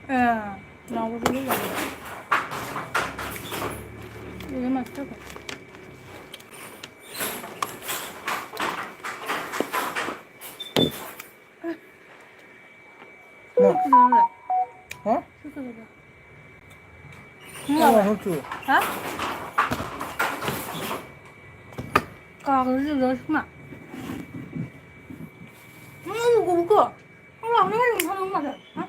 나오고 그러지 않아. 이게 맛있어. 뭐? 그래. 어? 그래. 아, 후추. hả còn cái gì nữa mà cũng cửa không làm cái gì không mà được hả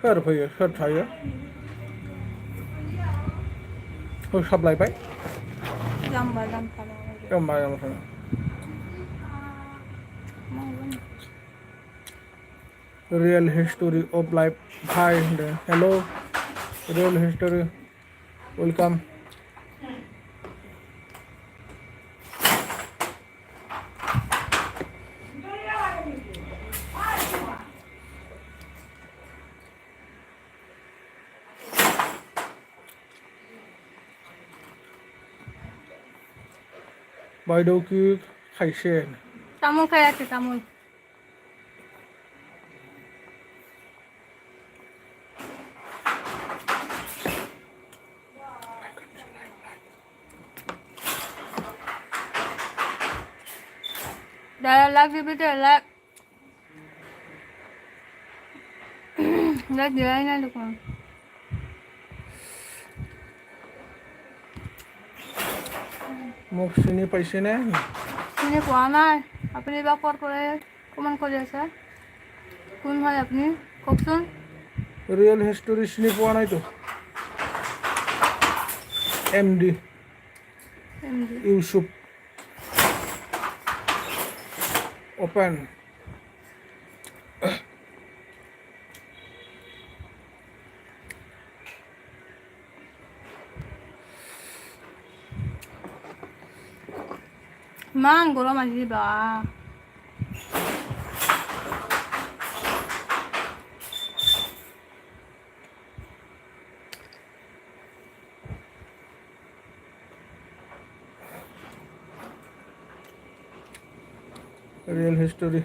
Khơi được phải khơi thấy á. Thôi sắp lại bấy. làm bài làm phải Cái bài làm phải. Real history of life. Hi, hello. Real history. Welcome. Bài đầu cứ khai sen. cảm ơn khai chị cảm ơn đây là gì bây giờ là gì anh ăn được không মোক চিনি পাইছে নে? চিনি পোৱা নাই আপুনি বা ক'ত কৰে কমেণ্ট কৰি আছে কোন হয় আপুনি কওকচোন ৰিয়েল হিষ্টৰী চিনি পোৱা নাইতো MD ইউসুফ ওপেন ইমান গৰম আজি বা ৰিয়েল হিষ্টৰী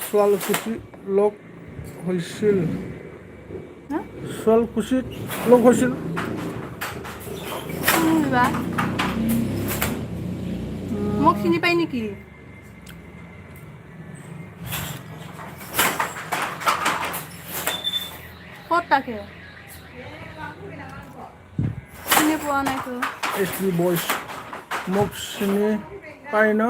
শুৱালকুছি লগ হৈছিল শুৱালকুছিত লগ হৈছিল বা মোক চিনি পাই নেকি ক'ত থাকে চিনি পোৱা নাইতো SB বয়স মোক চিনি পাই ন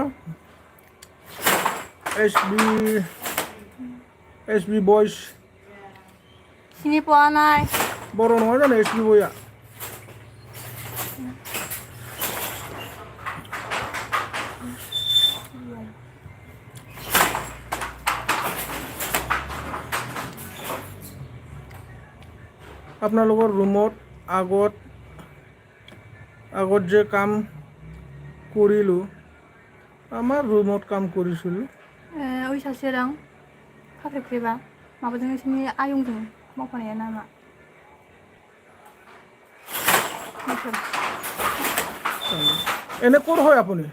SB বয়স চিনি পোৱা নাই বড় নহয় জানো SB বয়া আপোনালোকৰ ৰুমত আগত যে কাম কৰিলোঁ আমাৰ ৰুমত কাম কৰিছিলোঁ ओइ सासे랑 파ፌ크리바 마부등의 심리 아용등 먹방이야 나마 এনে ক'ৰ হয় আপুনি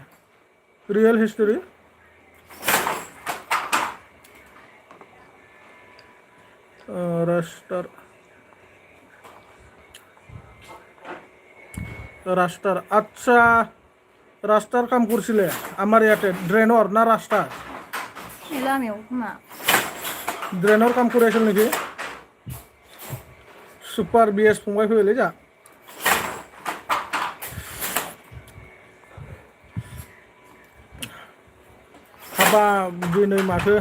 ৰিয়েল হিষ্টৰী ৰাস্তাৰ আচ্ছা ৰাস্তাৰ কাম কৰিছিলে আমাৰ ইয়াতে ড্ৰেইনৰ না ৰাস্তা 일라미오 그마 ড্ৰেইনৰ কাম কৰি আছিল নেকি সুপাৰ BS फंबाय फैबायलै जा हाबा दिनै माथो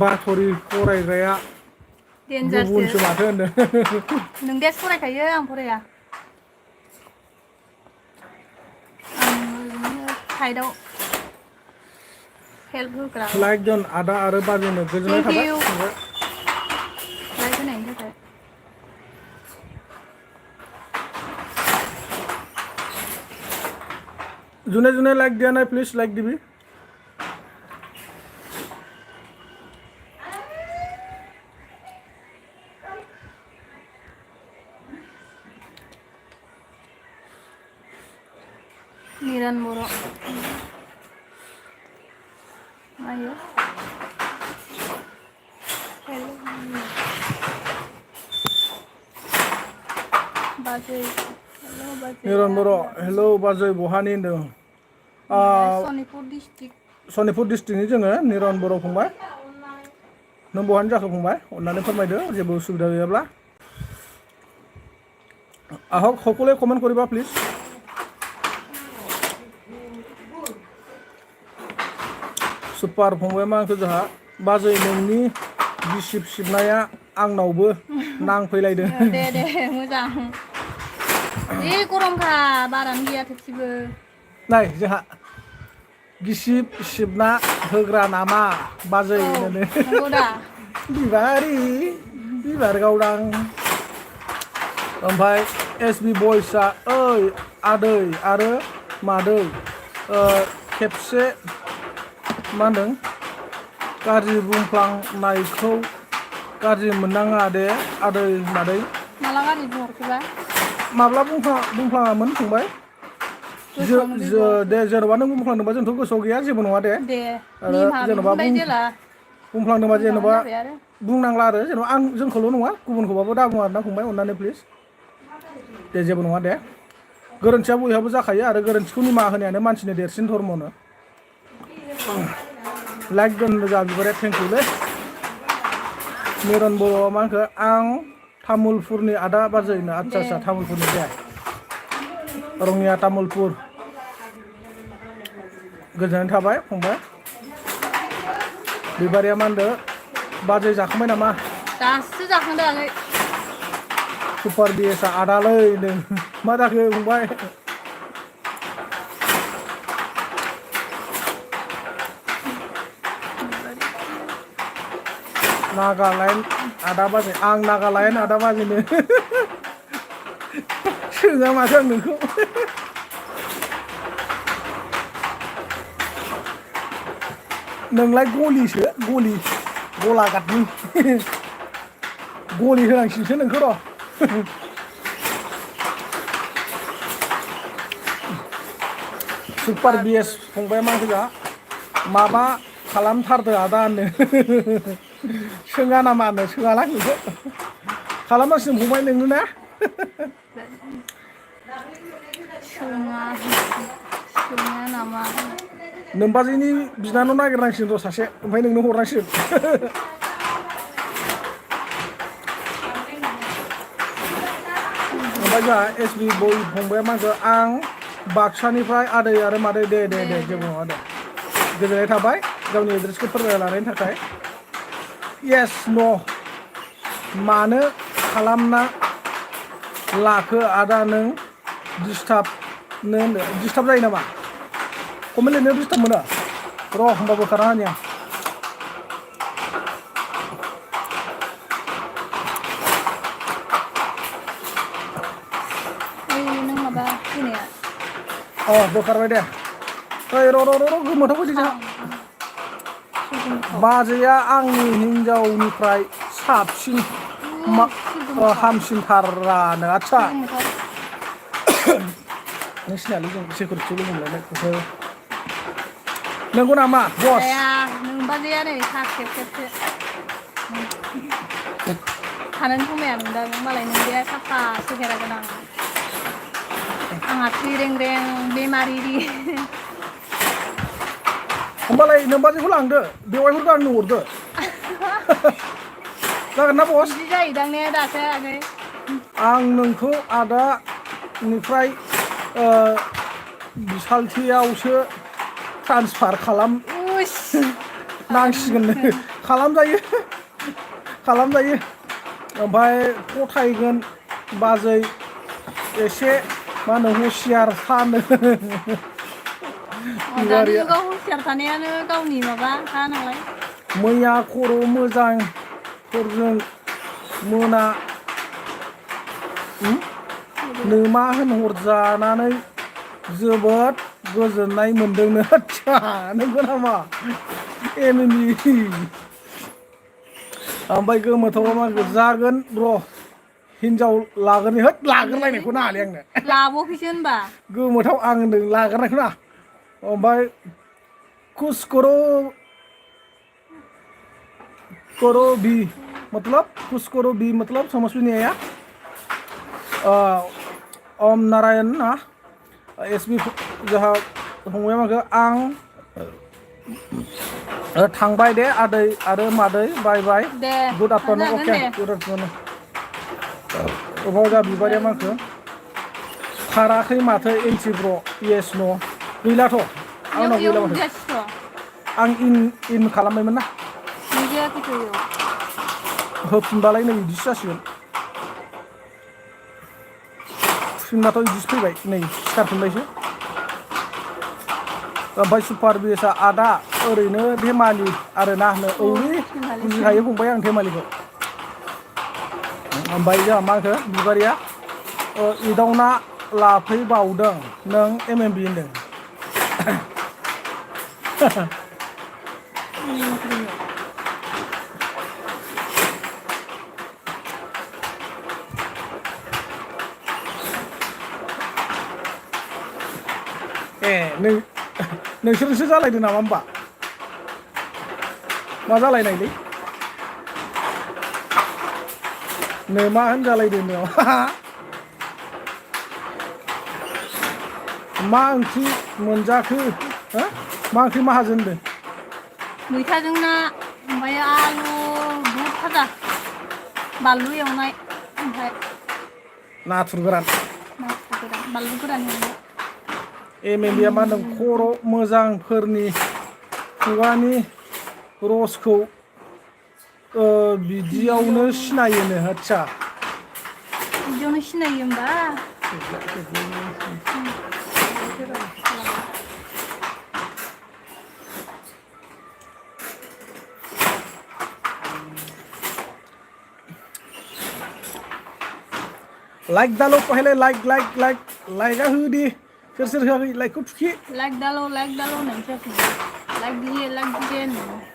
बाथरि फरायग्राया गुबुनसो माथो होनदों नों देस फरायखायो आं फराया साइडआव हेल्प होग्रा लाइक जन आदा आरो बाजैनो गोजोननाय थाबाय लाइक होनायनि थाखाय जुने जुने लाइक दिया ना प्लीज लाइक दिबी Niran Boro. Ayo. Hello. Bajai. Hello Bajai. Niran Boro' hello बाजै बहानि होनदों Sonipur district. सनितपुर डिस्ट्रिक्टनि जोङो निरन बर' फंबाय नों बहानि जाखो फंबाय अननानै फोरमायदो जेबो उसुबिदा गैयाब्ला आहक সকলোৱে কমেন্ট কৰিবা প্লিজ सुपार फंबाय मा होनखो जोंहा बाजै नोंनि गिसिब सिबनाया आंनावबो नांफैलायदों दे मोजां ए गरमखा बारानो गैया थोबसेबो नाय जोंहा गिसिब सिबना होग्रा नामा बाजै होनो नंगौ दा बिबारि बिबार गावदां ओमफ्राय एसबि बयसआ ओइ आदै आरो मादै खेबसे मा होनदों गाज्रि बुंफ्लांनायखौ गाज्रि मोननाङा दे आदै मादै माला गाज्रि बुंहरखोबा माब्ला बुंफ्लाङामोन फंबाय दे जेन'बा नों बुंफ्लांदोंबा जोंथ' गोसोआव गैया जेबो नङा दे आरो जेन'बा बुंफ्लांदोंबा जेन'बा बुंनांला आरो जेन'बा आं जोंखौल' नङा गुबुनखौबाबो दा बुं आरोना फंबाय अननानै प्लिज दे जेबो नङा दे गोरोन्थिया बयहाबो जाखायो आरो गोरोन्थिखौ निमाहा होनायानो मानसिनि देरसिन धर्मनो लाइक दोननो जा बिबारे थेंक इउलै निरन बर'आ मा होनखो आं तामुलपुरनि आदा बाजैनो आदसा तामुलपुरनि दे रङिया तामुलपुर गोजोननाय थाबाय फंबाय बिबारिया मा होनदो बाजै जाखांबाय नामा दासो जाखांदों आगै सुपार बिएसआ आदालै नों मा जाखो फंबाय नागालेण्ड आदा बाजै आं नागालेण्ड आदा बाजैनो सोङा माथो आं नोंखौ नोंलाय गलिसो गलि गलाघाटनि गलि होनांसिगोनसो नोंखौ र' सुपार बिएस फंबाय मा होनखो माबा खालामथारदो आदा होनो सोङा नामा होनो सोङालां नोंखौ खालामनांसिगोन फंबाय नोंनो ना सोङा नामा नोमबाजैनि बिनानाव नागिरनांसिगोन र' सासे ओमफ्राय नोंनो हरनांसिगोन ओमफ्राय जोंहा एसबि बय फंबाया मा होनखो आं बाक्सानिफ्राय आदै आरो मादै दे जेबो नङा दे गोजोननाय थाबाय गावनि एड्रेसखौ फोरमायना लानायनि थाखाय येस न' मानो खालामना लाखो आदा नों डिस्टार्ब जायो नामा कमेन्ट लिरनायाव डिस्टार्ब मोनो र' होमबा बोखारना होनि आं नों माबा फैनाया बोखारबाय दे ओइ र' गोमोथाव फैदो जोंहा बाजैया आंनि हिनजावनिफ्राय साबसिन हामसिनथारानो आदसा नों सिनायालै जों सिकिउरिटि लोगो मोनलायनाय नंगौ नामा बस नोंबाजैया नै सा खेबसे थानोनो समाया नोंदा मालाय नोंदाया साफा सेहेरा गोनां आंहा थैरें बेमारि होमबालाय नोंबाजैखौ लांदो बेवाइफोरखौ आंनो हरदो जागोन ना बस बिदि जायोदां ने दासो आगै आं नोंखौ आदानिफ्राय बिसालथियावसो ट्रान्सफार नांसिगोन खालामजायो ओमफ्राय फथायगोन बाजै एसे मा होनो हुसियार थानो दानि जुगाव हुसियार थानायानो गावनि माबा हा नालाय मैया खर' मोजांफोरजों मोना नोमा होनहरजानानै जोबोद गोजोननाय मोनदोंनो आदसा नंगौ नामा एमएमबि ओमफ्राय गोमोथावा मा जागोन र' हिनजाव लागोरनि होद लाग्रोलायनायखौ नाङालै आंनो लाबावाखैसो होनबा गोमोथाव आं होनदों लाग्रोनायखौ ना ओमफ्राय कुछ करो भी मतलब कुछ करो भी मतलब समझ में नहीं आया ओम नारायण ना एसबि जोंहा फंबाया माखो आं थांबाय दे आदै आरो मादै बाय बाय दे गुड आफ्टारनुन जागोन अके दे गुड आफ्टारनुन अबाव जा बिबारिया माखो खाराखै माथो एनसि ब्र येस न गैलाथ' इयाव आंनाव इयाव गैला माथो नुजासिथ' आं इन खालामबायमोन ना नुजायाखैथ' इयाव होफिनबालाय नै बिदिसो जासिगोन होफिनबाथ' बिदिसो फैबाय नै सिखारफिनबायसो ओमफ्राय सुपार बिएसआ आदा ओरैनो धेमालि आरोना औलै बुजिखायो फंबाय आं धेमालिखौ ओमफ्राय जोंहा मा होनखो बिबारिया इदावना लाफैबावदों नों एमएमबि होनदों ए नोंसोरसो जालायदों नामा होमबा मा जालायनायलै नै मा होनजालायदों नों मा ओंख्रि मोनजाखो मा ओंख्रि माहाजोन होनदों मैथाजों ना ओमफ्राय आलु बुट भाजा बानलु एवनाय ओमफ्राय नाथुर गोरान बानलु गोरान एवनाय एमएमबिया मा होनदों खर' मोजांफोरनि खुगानि रसखौ बिदियावनो सिनायोनो आदसा बिदियावनो सिनायो होमबा लाइक दालो पहले लाइकआ होदि सोर होआखै लाइकखौ थुखि लाइक दालो होननानै जायाखै लाइक दीजिए होननानै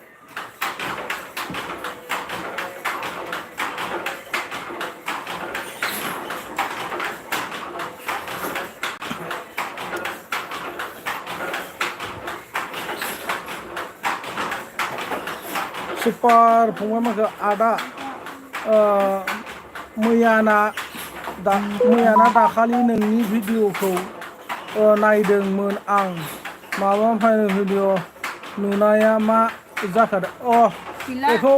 सुपार फंबाय माखो आदा मैयाना दाखालि नोंनि भिडिअखौ नायदोंमोन आं माबा फाइनेल भिडिअ नुनाया मा जाखादों बेखौ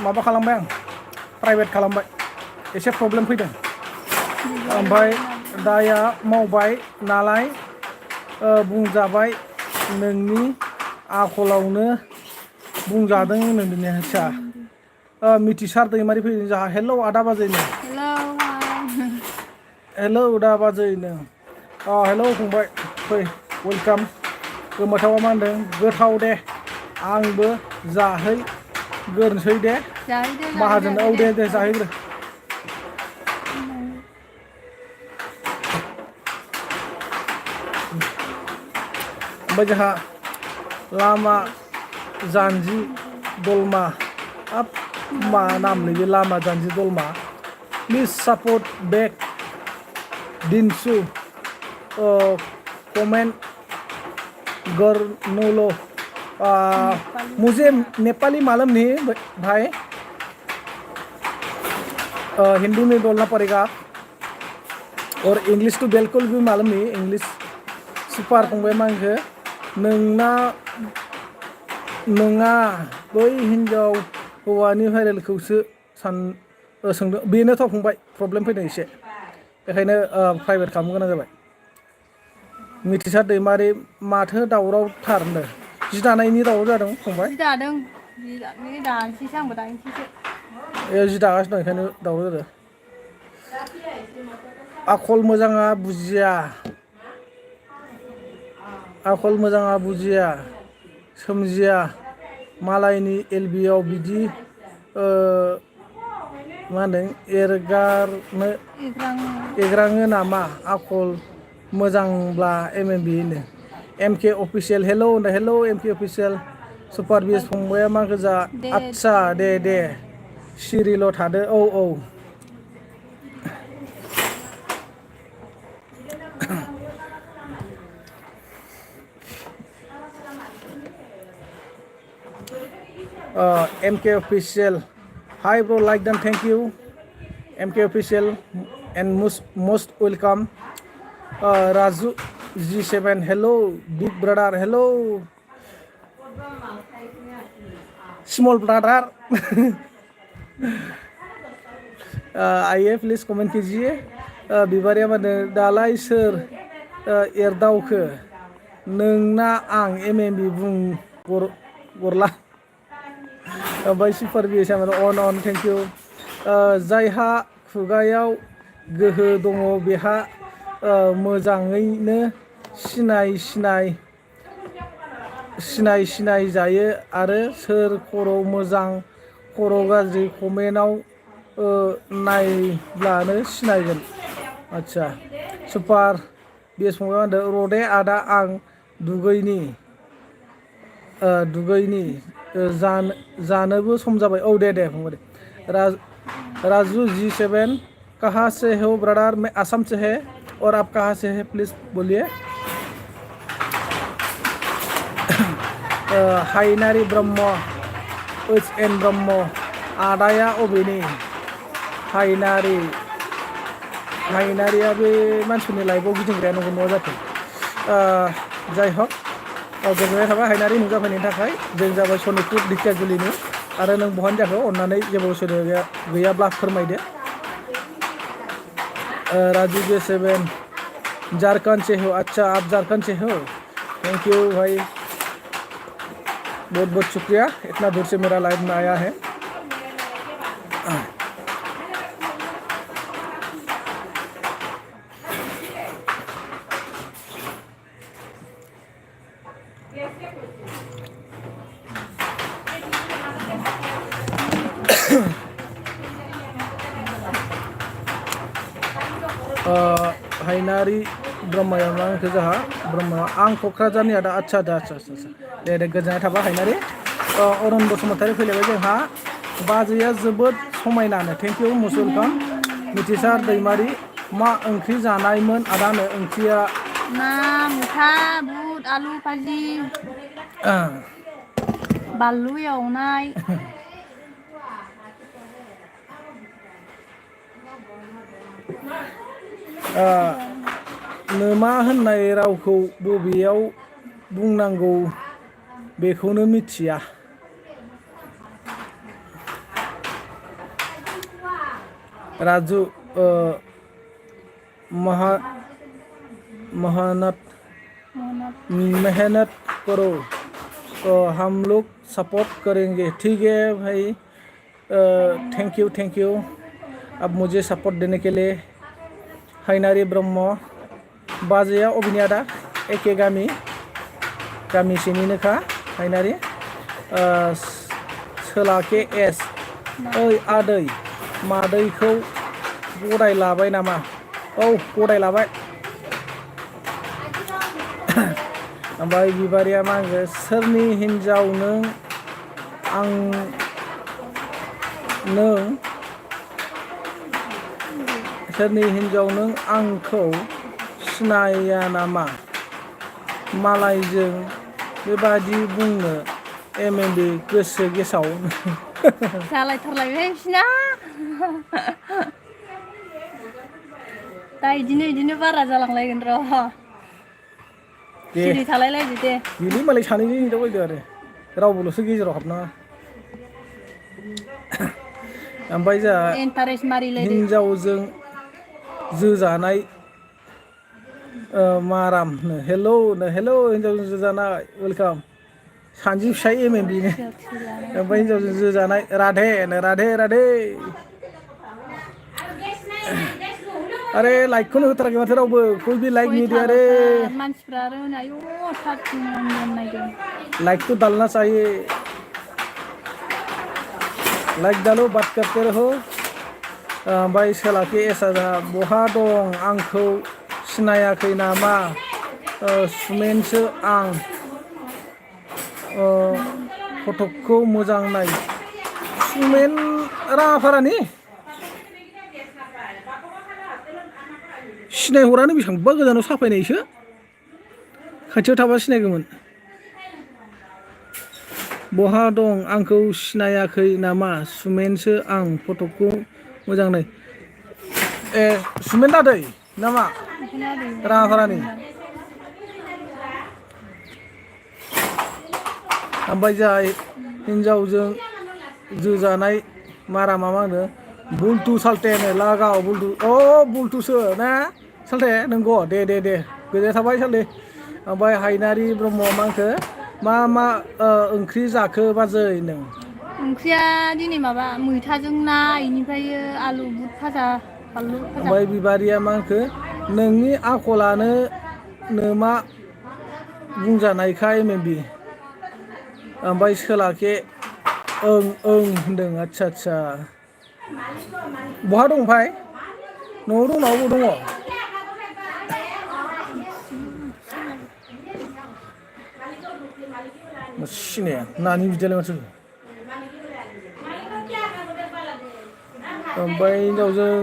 माबा खालामबाय आं प्राइभेट खालामबाय एसे प्रब्लेम फैदों ओमफ्राय दाया मावबाय नालाय बुंजाबाय नोंनि आखलावनो बुंजादों होनदों आदसा मिथिसार दैमारि फैदों जोंहा हेलौ आदा बाजैनो हेलौ दा बाजैनो हेलौ फंबाय फै वेलकाम गोमोथावा मा होनदों गोथाव दे आंबो जाहैग्रोनोसै दे माहाजोन औ दे जाहैग्रो ओमफ्राय जोंहा लामा जानजि दलमा मा नाम नैबे लामा जानजि दलमा प्लिज सपोर्ट बैक दिनसु कमेंट गर्नुलो मुझे नेपाली मालूम नहीं भाई हिंदी में बोलना पड़ेगा और इंग्लिश तो बिल्कुल भी मालूम नहीं इंग्लिश सुपार फंबाय मांखो नोंना बै हिनजाव हौवानि भाइरेलखौसो सोंदों बेनोथ' फंबाय प्रब्लेम फैदों एसे बेखायनो प्राइभेट खालामनो गोनां जाबाय मिथिसार दैमारि माथो दावरावथार होनदों जि दानायनि दावराव जादों फंबाय जि दादों दानोसैसो आंबो दानोसैसो जि दागासिनो दं बेखायनो दावराव जादों आखल मोजाङा बुजिया सोमजिया मालायनि एलबियाव बिदि मा होनदों एग्राङो नामा आखल मोजांब्ला एमएमबि होनो MK official hello hello MK official super bias फंबाया मा गोजा दे आतसा दे सिरिल' थादो औ MK official hi bro like them thank you MK official and most welcome Raju G7 hello big brother hello small brother आइए प्लीज कमेंट कीजिए बिबारिया माने दालाय सोर एरदावखो नोंना आं MMB बुं गरला ओमफ्राय सुपार बिएस माने अन थेंक इउ जायहा खुगायाव गोहो दङ बेहा मोजाङैनो सिनाय जायो आरो सोर खर' मोजां खर' गाज्रि कमेन्टआव नायब्लानो सिनायगोन आच्छा सुपार बिएस फंबाय होनदों रदे आदा आं दुगैनि जानोबो सम जाबाय औ दे फंबाय दे राजू G7 कहाँ से हो ब्रदर मैं असम से है और आप कहाँ से है प्लीज बोलिए हायनारि ब्रह्म HN ब्रह्म आदाया अबेनि हायनारिया बे मानसिफोरनि लाइफआव गिदिंग्राया नंगौ न'आ जाथों जाय हक गोजोननाय थाबाय हायनारि नुजाफैनायनि थाखाय जों जाबाय सनितपुर ढेकियाजुलिनि आरो नों बहानि जाखो अननानै जेबो उसुबिदा गैयाब्ला फोरमायदो राजू G7 झारखंड से हो अच्छा आप झारखंड से हो थैंक यू भाई बहुत बहुत शुक्रिया इतना दूर से मेरा लाइव में आया है हायनारि ब्रह्मया मा होनखो जोंहा ब्रह्मया आं क'क्राझारनि आदा आच्छा दे गोजोननाय थाबाय हायनारि अरुण बसुमतारी फैलायबाय जोंहा बाजैया जोबोद समायनानो थेंक इउ मुसुलखान मिथिसार दैमारि मा ओंख्रि जानायमोन आदानो ओंख्रिया ना मुथा बुट आलु भाजि बानलु एवनाय नोमा होननाय रावखौ बबेयाव बुंनांगौ बेखौनो मिथिया राजू मेहनत करो हम लोग सपोर्ट करेंगे ठीक है भाई थैंक यू अब मुझे सपोर्ट देने के लिए हायनारि ब्रह्म बाजैया अबेनि आदा एके गामि सिनिनोखा हायनारि सोलाके एस ओइ आदै मादैखौ गदाय लाबाय नामा औ गदाय लाबाय ओमफ्राय बिबारिया मा होनगोन सोरनि हिन्जाव नों आंखौ सिनाया नामा मालायजों बेबादि बुंनो MMB गोसो गेसाव जालायथारलायबाय बिसिना दा इदिनो बारा जालांलायगोन र' सिरि थालायलायदो दे बिदि मालाय सानैजों हिनजावबायदो आरो रावबोल'सो गेजेराव हाबनाङा ओमफ्राय जोंहा इन्टारेस्ट मारिलायदो हिनजावजों जोजानाय माराम हेलौ हिनजावजों जोजानाय वेलकाम सानजि फिसाय MMB नो ओमफ्राय हिनजावजों जोजानाय राधे अरे लाइकखौनो होथाराखै माथो रावबो कोई भी लाइक नहीं दिया रे मानसिफ्रा आरो आयु नायदों लाइक तो डालना चाहिए लाइक डालो बात करते रहो ओमफ्राय सोलाके एसा बहा दं आंखौ सिनायाखै नामा सुमेनसो आं फटकखौ मोजां नाय सुमेन राङाफारानि सिनायहरानो बेसेबांबा गोजानाव साफायनायसो खाथियाव थाबा सिनायगौमोन बहा दं आंखौ सिनायाखै नामा सुमेनसो आं फटकखौ मोजां नाय ए सुमेन दादै नामा राङाफारानि ओमफ्राय जाय हिन्जावजों जोजानाय मारा मा होनो बुलटु सालथे लागाव बुलटु बुलटुसो ना सालथे नंगौ दे गोजोननाय थाबाय सालथे ओमफ्राय हायनारि ब्रह्मआ मा होनखो मा ओंख्रि जाखो बाजै नों ओंख्रिया दिनै माबा मैथाजों ना इनिफ्राय आलु बुट भाजा बानलु भाजा ओमफ्राय बिबारिया मा होनखो नोंनि आखलानो नोमा बुंजानायखाय मेबि ओमफ्राय सोलाके ओं होनदों आदसा बहा दं ओमफ्राय न'आव दं ना बबाव दङ सिनाया नानि बिदियालाय माथो ओमफ्राय हिन्जावजों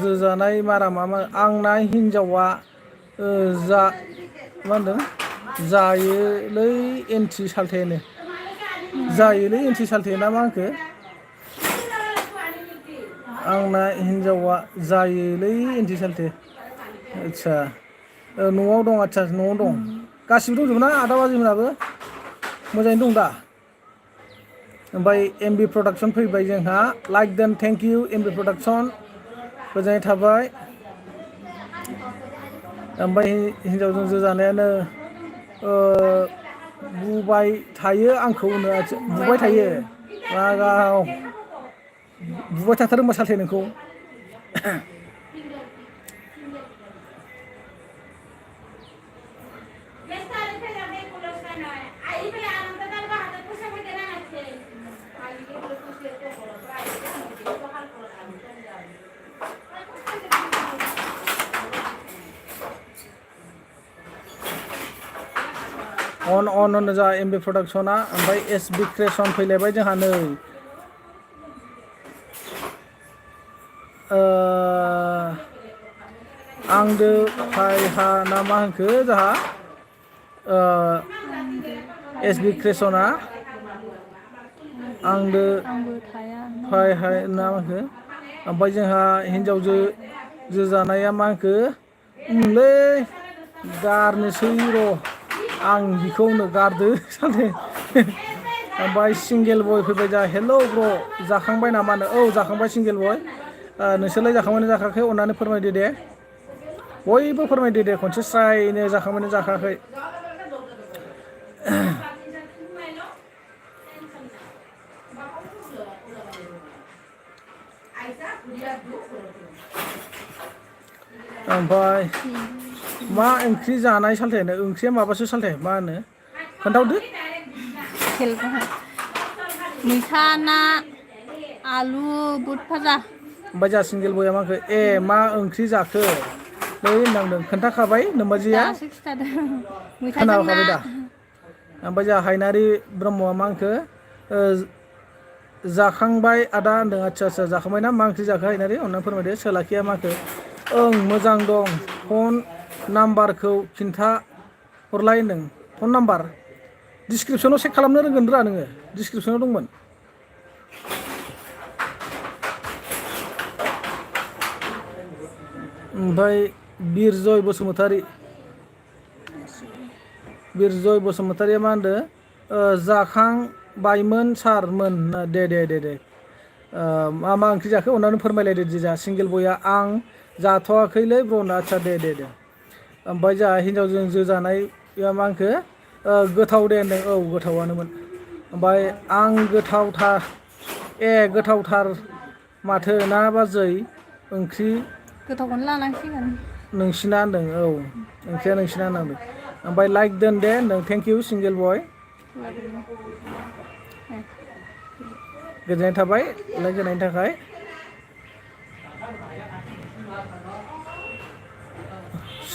जोजानाय मारा मा आंना हिन्जावा मा होनदों जायोलै एन्टि सालथेनो जायोलै एन्टि सालथे ना मा होनखो आंना हिन्जावा जायोलै एन्टि सालथे आदसा न'आव दं आदसा न'आव दं गासिबो दंजोबो ना आदा बाजैमोनाबो मोजाङैनो दं दा ओमफ्राय एमबि प्रडाक्सन फैबाय जोंहा लाइक देन थेंक इउ एमबि प्रडाक्सन गोजोननाय थाबाय ओमफ्राय हिन्जावजों जोजानायानो बुबाय थायो आंखौ बुबाय थायो रागाव बुबाय थाथारो होनबा सालथे नोंखौ अन जा एमबि प्रडाक्सना ओमफ्राय एसबि क्रिएसन फैलायबाय जोंहा नै आंदो फायहा ना मा होनखो जोंहा एसबि क्रिएसना आंदो फायहा ना मा होनखो ओमफ्राय जोंहा हिन्जावजो जोजानाया मा होनखो लै गारनोसै र' आं बिखौ गारदो सालथे ओमफ्राय सिंगेल बय फैबाय जा हेल' ब्र' जाखांबाय नामा औ जाखांबाय सिंगेल बय नोंसोरलाय जाखांबायना जाखायाखै अननानै फोरमायदो दे बयबो फोरमायदो दे खनसे स्रायनो जाखांबायना जाखायाखै ओमफ्राय मा ओंख्रि जानाय सालथे ओंख्रिया माबासो सालथे मा होनो खोन्थाहरदो मैथा ना आलु बुट भाजा ओमफ्राय जा सिंगेल बया मा होनखो मा ओंख्रि जाखो नै होननांदों खोन्थाखाबाय नोम्बाजैया दासो खिथादों मैथाजों ना खोनाखाबाय दा ओमफ्राय जा हायनारि ब्रह्मआ मा होनखो जाखांबाय आदा होनदों आदसा जाखांबाय ना मा ओंख्रि जाखो हायनारि अननानै फोरमायदो सोलाखिया मा होनखो ओं मोजां दं फन नाम्बारखौ खिन्था हरलाय होनदों फन नाम्बार डिसक्रिपसनाव चेक खालामनो रोंगोन रा नोङो डिसक्रिपसनाव दंमोन ओमफ्राय बिरजय बसुमतारिया मा होनदों जाखांबायमोन सारमोन दे मा ओंख्रि जाखो अननानै फोरमायलायदो जा सिंगेल बया आं जाथ'वाखैलै ब्र'ना आदसा दे ओमफ्राय जा हिन्जावजों जोजानाया मा होनखो गोथाव दे होनदों औ गोथावानोमोन ओमफ्राय आं गोथावथार माथो ना बाजै ओंख्रि गोथावखौनो लानांसिगोन नोंसिना होनदों औ ओंख्रिया नोंसिना होननांदों ओमफ्राय लाइक दोन दे होनदों थेंक इउ सिंगेल बय गोजोननाय थाबाय लाइक होनायनि थाखाय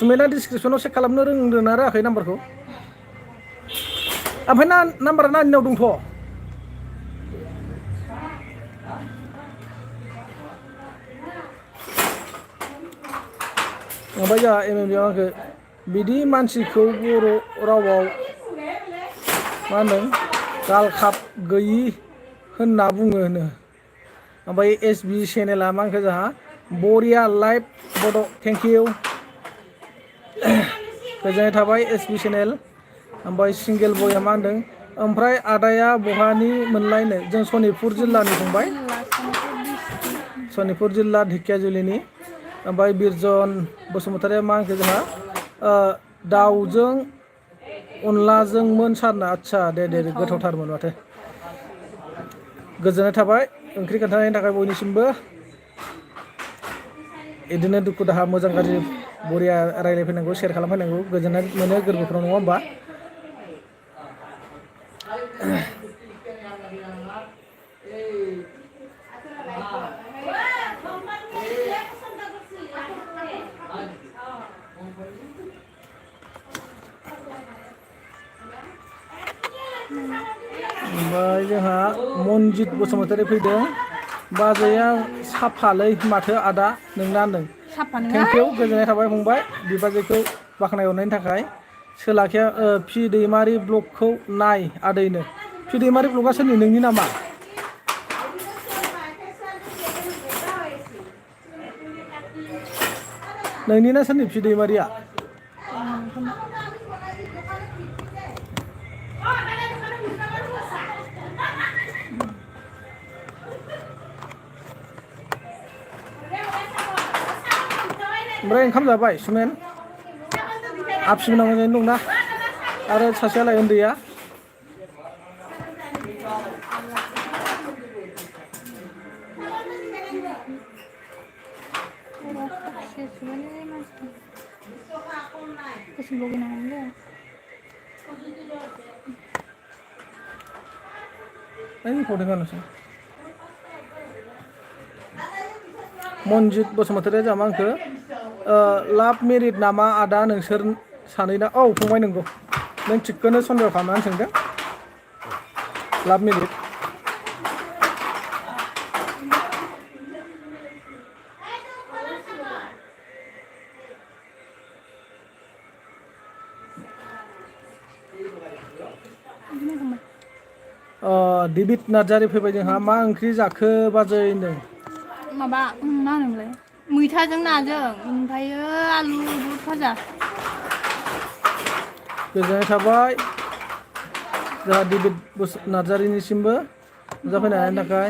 सुमेना डिसक्रिपसनाव चेक खालामनो रोंदों ना रोङाखै नाम्बारखौ ओमफ्राय नाम्बारा नानिनाव दंथ' ओमफ्राय जोंहा MMB आंखो बिदि मानसिखौ बर' रावाव मा होनदों गालखाब गैयि होनना बुङो होनो ओमफ्राय SB चेनेला मा होनखो जोंहा बरिया लाइभ बड' थेंक इउ गोजोननाय थाबाय SB चेनेल ओमफ्राय सिंगेल बया मा होनदों ओमफ्राय आदाया बहानि मोनलायनो जों सनितपुर जिल्लानि फंबाय सनितपुर जिल्ला ढेकियाजुलिनि ओमफ्राय बिरजन बसुमतारिया मा होनखो जोंहा दाउजों अनलाजोंमोन सारना आदसा दे गोथावथारमोन माथो गोजोननाय थाबाय ओंख्रि खोन्थानायनि थाखाय बयनिसिमबो बिदिनो दुखु दाहा मोजां गाज्रि बरिया रायज्लायफैनांगौ शेयार खालामफैनांगौ गोजोननाय मोनो गोरबोफ्राव नङा होमबा ओमफ्राय जोंहा मनजित बसुमतारी फैदों बाजैया साफालै माथो आदा नोंना होनदों थेंक इउ गोजोननाय थाबाय फंबाय बिबाजैखौ बाख्नायहरनायनि थाखाय सोलाखिया पि दैमारि ब्लगखौ नाय आदैनो पि दैमारि ब्लगा सोरनि नोंनि नामा नोंनि ना सोरनि पि दैमारिया ओमफ्राय ओंखाम जाबाय सुमेन आबसिमोना मोजाङैनो दंना आरो सासेयालाय उन्दैया मनजित बसुमतारिया जामा आंखो लाभ मेरिड नामा आदा नोंसोर सानैना औ फंबाय नंगौ नों थिगखौनो सन्देह खालामनानै सोंदों लाभ मेरिड दिबित नार्जारि फैबाय जोंहा मा ओंख्रि जाखो बाजै होनदों माबा मा होनोमोनलाय मैथाजों नाजों ओमफ्रायो आलु बुट भाजा गोजोननाय थाबाय जोंहा दिबित नार्जारिनिसिमबो नुजाफैनायनि थाखाय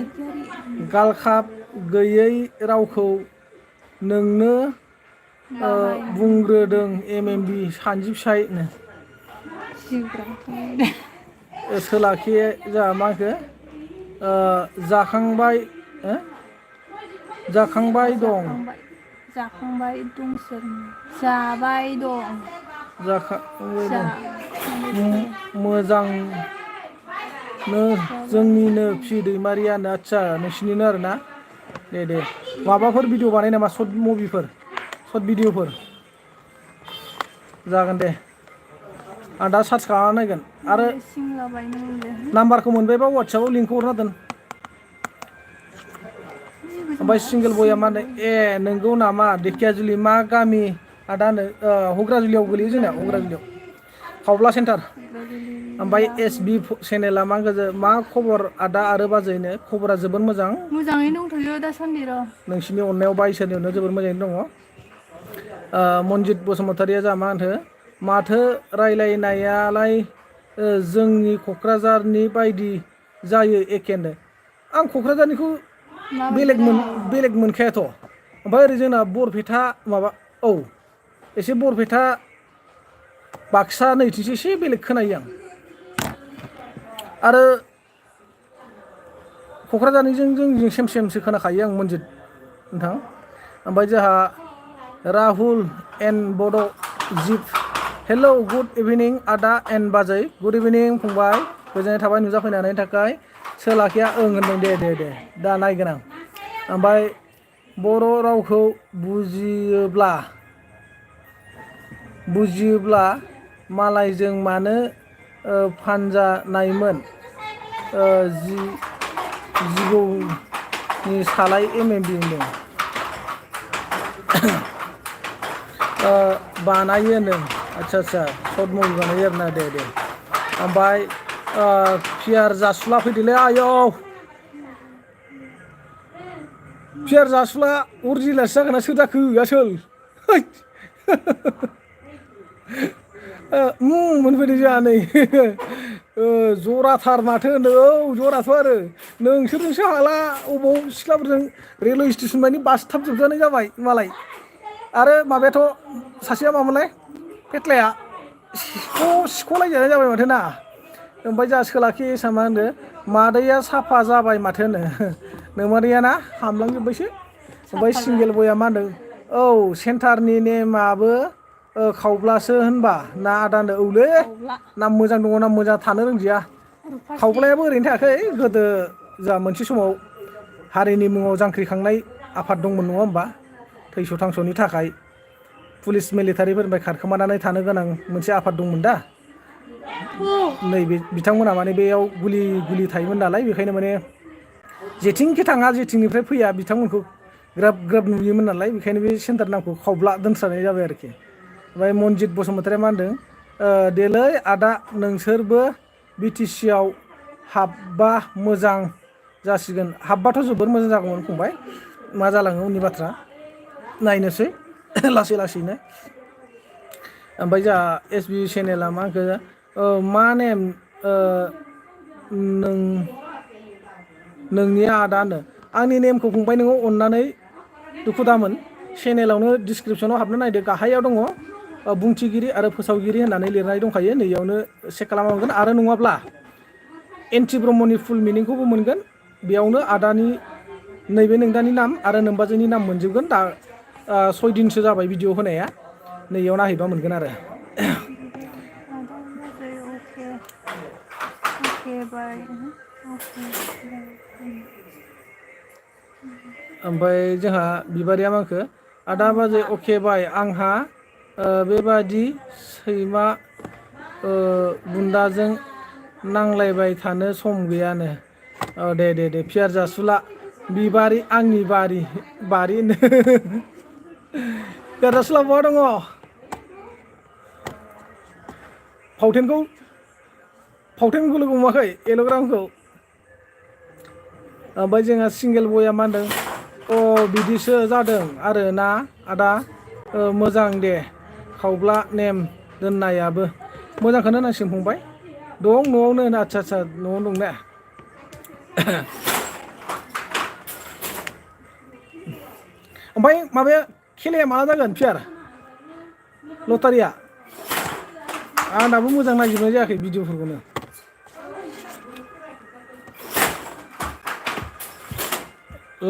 गालखाब गैयै रावखौ नोंनो बुंग्रोदों MMB सानजि फिसायनो सोलाखि जोंहा मा होनखो जाखांबाय दं जाखांबाय दं जाबाय दं मोजांनो जोंनिनो पि दैमारियानो आदसा नोंसिनिनो आरोना दे माबाफोर भिडिअ बानाय नामा सर्ट मुभिफोर सर्ट भिडिअफोर जागोन दे आं दा सार्च खालामना नायगोन आरो नाम्बारखौ मोनबायबा वाट्सएपआव लिंकखौ हरना दोन ओमफ्राय सिंगेल बया मा होनो नोंगौ नामा ढेकियाजुलि मा गामि आदानो हुग्राजुलियाव गोलैयो जोंना हुग्राजुलियाव खावब्ला सेन्टार ओमफ्राय SB चेनेला मा खबर आदा आरो बाजैनो खबरा जोबोद मोजाङैनो दंथ'यो दासान्दि र' नोंसिनि अननायाव बा इसोरनि अननायाव जोबोद मोजाङैनो दङ मनजित बसुमतारिया जा मा होनो माथो रायलायनायालाय जोंनि क'क्राझारनि बायदि जायो एखेनो आं क'क्राझारनिखौ बेलेग मोनखायाथ' ओमफ्राय ओरै जोंना बरपेटा माबा एसे बरपेटा बाक्सा नैथिंसो एसे बेलेग खोनायो आं आरो क'क्राझारनिजों जोंजों सेमसो खोनाखायो आं मनजित नोंथां ओमफ्राय जोंहा राहुल एन बड' जिप हेलौ गुड इभिनिं आदा एन बाजै गुड इभिनिं फंबाय गोजोननाय थाबाय नुजाफैनायनि थाखाय सोलाखिया होनदों दे दा नायगोन आं ओमफ्राय बर' रावखौ बुजियोब्ला बुजियोब्ला मालायजों मानो फानजानायमोन जिबौनि सालाय बुंदों बानायो होनदों आदसा सर्ट मुभि बानायो आरोना दे ओमफ्राय पियार जासुला फैदोलै आयौ पियार जासुला अरिजिनालसो जागोन ना सोर जाखो आसोल मोनफैदों जोंहा नै जराथार माथो होनदों औ जराथ' आरो नोंसोरजोंसो हाला अबाव सिख्लाफोरजों रेलवे स्टेसन मानि बासथाबजोबजानाय जाबाय मालाय आरो माबायाथ' सासेया मामोनलाय फेथ्लाया सिख'लायजानाय जाबाय माथो ना ओमफ्राय जोंहा सोलाखि एसा मा होनदों मादैया साफा जाबाय माथो होनो नोंमादैया ना हामलांजोब्बायसो ओमफ्राय सिंगेल बया मा होनदों औ सेन्टारनि नेमाबो खावब्लासो होनबा ना आदानो औलै नाम मोजां दङ नाम मोजां थानो रोंदिया खावब्लायाबो ओरैनो थायाखै गोदो जा मोनसे समाव हारिनि मुङाव जांख्रिखांनाय आफाद दंमोन नङा होमबा थैस' थांस'नि थाखाय पुलिस मिलिटारिफोरनिफ्राय खारखोमानानै थानो गोनां मोनसे आफाद दंमोन दा नैबे बिथांमोना माने बेयाव गुलि थायोमोन नालाय बेखायनो माने जेथिंखि थाङा जेथिंनिफ्राय फैया बिथांमोनखौ ग्राब नुयोमोन नालाय बेखायनो बे सेन्टार नामखौ खावब्ला दोनस्रानाय जाबाय आरोखि ओमफ्राय मनजित बसुमतारिया मा होनदों देलै आदा नोंसोरबो बि टि सि आव हाबबा मोजां जासिगोन हाबबाथ' जोबोर मोजां जागौमोन फंबाय मा जालाङो उननि बाथ्रा नायनोसै लासैनो ओमफ्राय जोंहा एस बि चेनेला मा होनखो मा नेम नोंनि आदानो आंनि नेमखौ फंबाय नोङो अननानै दुखु दामोन चेनेलावनो डिसक्रिपसनाव हाबनो नायदो गाहायाव दङ बुंथिगिरि आरो फोसावगिरि होननानै लिरनाय दंखायो नैयावनो चेक खालामना मोनगोन आरो नङाब्ला एन्टि ब्रह्मनि फुल मिनिंखौबो मोनगोन बेयावनो आदानि नैबे नोंदानि नाम आरो नोमबाजैनि नाम मोनजोबगोन दा 6 दिनसो जाबाय भिडिअ होनाया नैयाव नायहैबा मोनगोन आरो ओमफ्राय जोंहा बिबारिया मा होनखो आदा बाजै अके बाय आंहा बेबादि सैमा बुन्दाजों नांलायबाय थानो सम गैयानो दे पियार जासुला बिबारि आंनि बारि होनो पियार जासुला बहा दङ फावथेनखौ लोगो हमाखै एल'ग्रामखौ ओमफ्राय जोंहा सिंगेल बया मा होनदों बिदिसो जादों आरो ना आदा मोजां दे खावब्ला नेम दोननायाबो मोजांखौनो होनांसिगोन फंबाय दं न'आवनो आदसा न'आवनो दं ने ओमफ्राय माबाया खेलाया माला जागोन पियार लटारिया आंनाबो मोजां नायजोबनाय जायाखै भिडिअफोरखौनो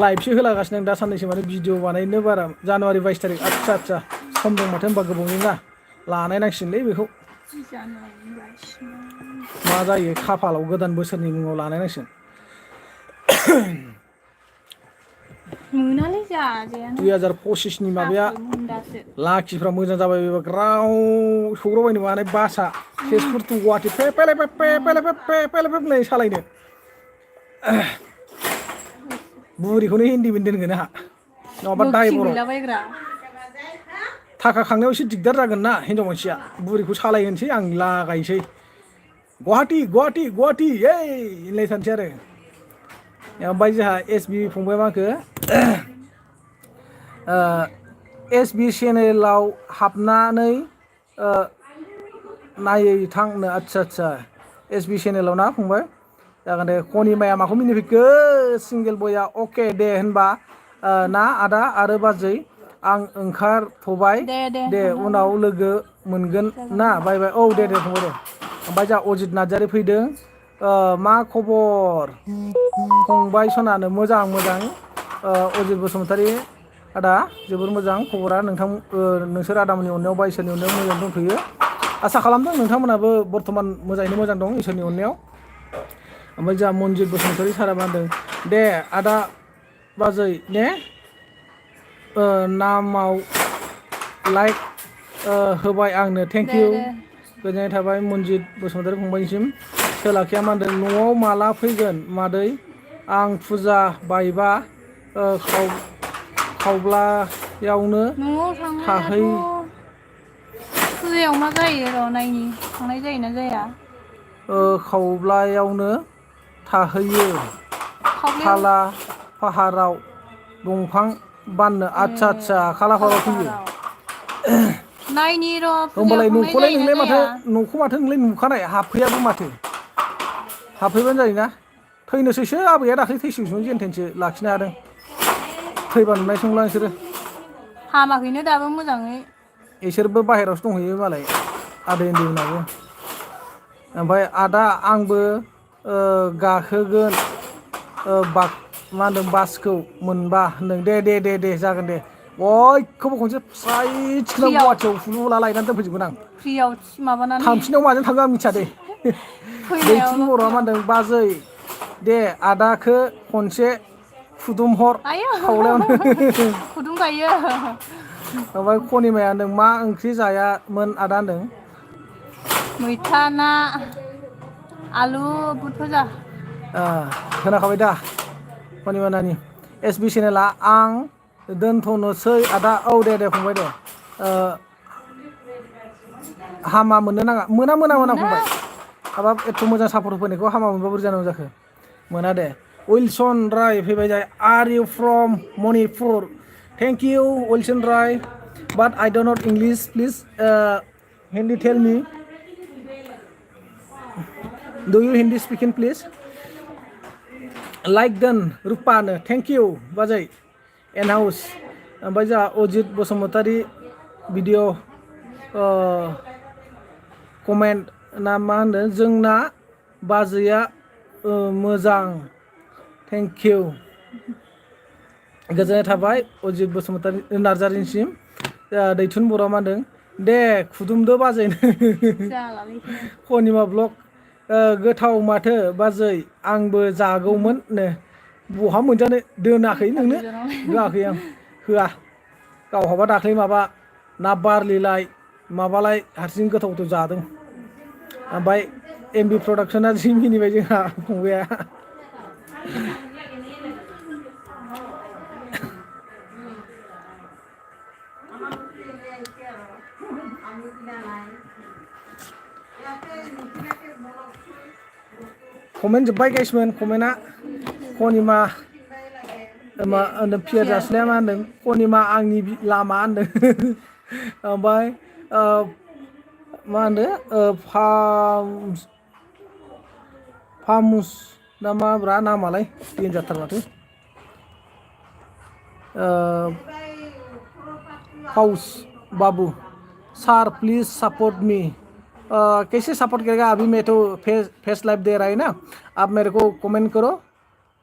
लाइभसो होलागासिनो आं दा साननैसो माने भिडिअ बानायनो बारा जानुवारि 22 तारिख आदसा सम दं माथो होनबा गोबावनि ना लानाय नांसिगोनलै बेखौ मा जायो खाफालाव गोदान बोसोरनि मुङाव लानाय नांसिगोन मोनालै जाजायानो 2025नि माबाया लाखिफ्रा मोजां जाबाय बेबा ग्राव सौग्रावबायनो मानाय बासा तेजपुर टु गुवाहाटि नै सालायनो बुरिखौनो हिन्दिमोन दोनगोन आंहा नङाबा दायबराव थाखा खांनायाव एसे दिगदार जागोन ना हिनजाव मानसिया बुरिखौ सालायहोनोसै आं लागायसै गुवाहाटि होनलायथारसै आरो ओमफ्राय जोंहा एस बि फंबाय मा होनखो एस बि चेनेलाव हाबनानै नायै थांनो आदसा एस बि चेनेलाव ना फंबाय जागोन दे कनिमाया माखौ मिनिफैखो सिंगेल बया अके दे होनबा ना आदा आरो बाजै आं ओंखारथ'बाय दे उनाव लोगो मोनगोन ना बाय औ दे फंबाय दे ओमफ्राय जोंहा अजित नार्जारि फैदों मा खबर फंबाय सनानो मोजां अजित बसुमतारी आदा जोबोर मोजां खबरा नोंसोर आदामोननि अननायाव बा इसोरनि अननायाव मोजां दंथ'यो आसा खालामदों नोंथांमोनाबो बर्थमान मोजाङैनो मोजां दं इसोरनि अननायाव ओमफ्राय जोंहा मनजित बसुमतारी सारा मा होनदों दे आदा बाजै ने नामाव लाइक होबाय आंनो थेंक दे इउ दे गोजोननाय थाबाय मनजित बसुमतारी फंबायनिसिम सोलाखिया मा होनदों न'आव माला फैगोन मादै आं फुजा बायबा खावब्लायावनो न'आव थाहै थांनायाथ' फुजायाव मा जायो र' नायनि थांनाय जायोना जाया खावब्लायावनो थाहैयो खावलायाव खाला फाहाराव दंफां बाननो आदसा खालापाराव फैयो खालापाहाराव नायनि र' फुजायाव होमबालाय थांनाय न'खौलाय जायोना नोंलाय माथो जाया न'खौ माथो नोंलाय नुखानाय हाबफैयाबो माथो हाबफैबानो जायोना थैनोसैसो आबैया दाख्लै थैसोसो जेन थेनसो लाखिनो हादों थैबा नुनायसो नंला नोंसोरो हामाखैनो दाबो मोजाङै इसोरबो बाहेरायावसो दंहैयो मालाय आदै उन्दैमोनाबो ओमफ्राय आदा आंबो गाखोगोन मा होनदों बासखौ मोनबा होनदों दे जागोन दे बयखौबो खनसे स्राय थिखोना फ्रियाव गुवाहाटियाव फुलुला लायनानै दोनफैजोबगोन आं फ्रियाव माबानानै थांफिनायाव माजों थांगो आं मिथिया दे दैथुन फैनायावल' बर'आ मा फ्रियाव होनदों बाजै दे आदाखौ खनसे फुदुमहर आयौ खावलायावनो फुदुंखायो ओमफ्राय खनिमाया होनदों मा ओंख्रि जायामोन आदा होनदों मैथा ना आलु बुद भाजा खोनाखाबाय दा खनिमा नानि एस बि चेनेला आं दोनथ'नोसै आदा औ दे फंबाय दे हामा मोननो नाङा मोना मोना फंबाय हाबाब एथ' मोजां सापर्ट होफैनायखौ हामा मोनबा बोरै जानांगौ जाखो मोना दे उइलसन राय फैबाय जाय are you from Manipur thank you Wilson Roy but I don't not English please Hindi tell me do you Hindi speaking please like दोन रुपानो थेंक इउ बाजै एन हाउस ओमफ्राय जोंहा अजित बसुमतारी भिडिअ कमेन्ट ना मा होनो जोंना बाजैया मोजां थेंक इउ गोजोननाय थाबाय अजित बसुमतारी नार्जारिनिसिम दैथुन बर'आ मा होनदों दे खुदुमदो बाजैनो जालालै बिसोरो खनिमा ब्लग गोथाव माथो बाजै आंबो जागौमोन नो बहा मोनजानो दोनाखै नोंनो गोजानाव होआखै आं होआ गावहाबा दाख्लै माबा ना बारलिलाय माबालाय हारसिं गोथाव गोथाव जादों ओमफ्राय एमबि प्रडाक्सना जि मिनिबाय जोंहा फंबाया कमेन्ट जोब्बाय गाइसमोन कमेन्टआ खनिमा मा होनदों फियार जासिलाया मा होनदों खनिमा आंनि लामा होनदों ओमफ्राय मा होनदों फामुस ना माब्रा नामालाय देन्जारथार माथो house Babu sir please support me कैसे सपोर्ट करेगा अभी मैं तो फेस लाइव दे रहा है ना आप मेरे को कमेंट करो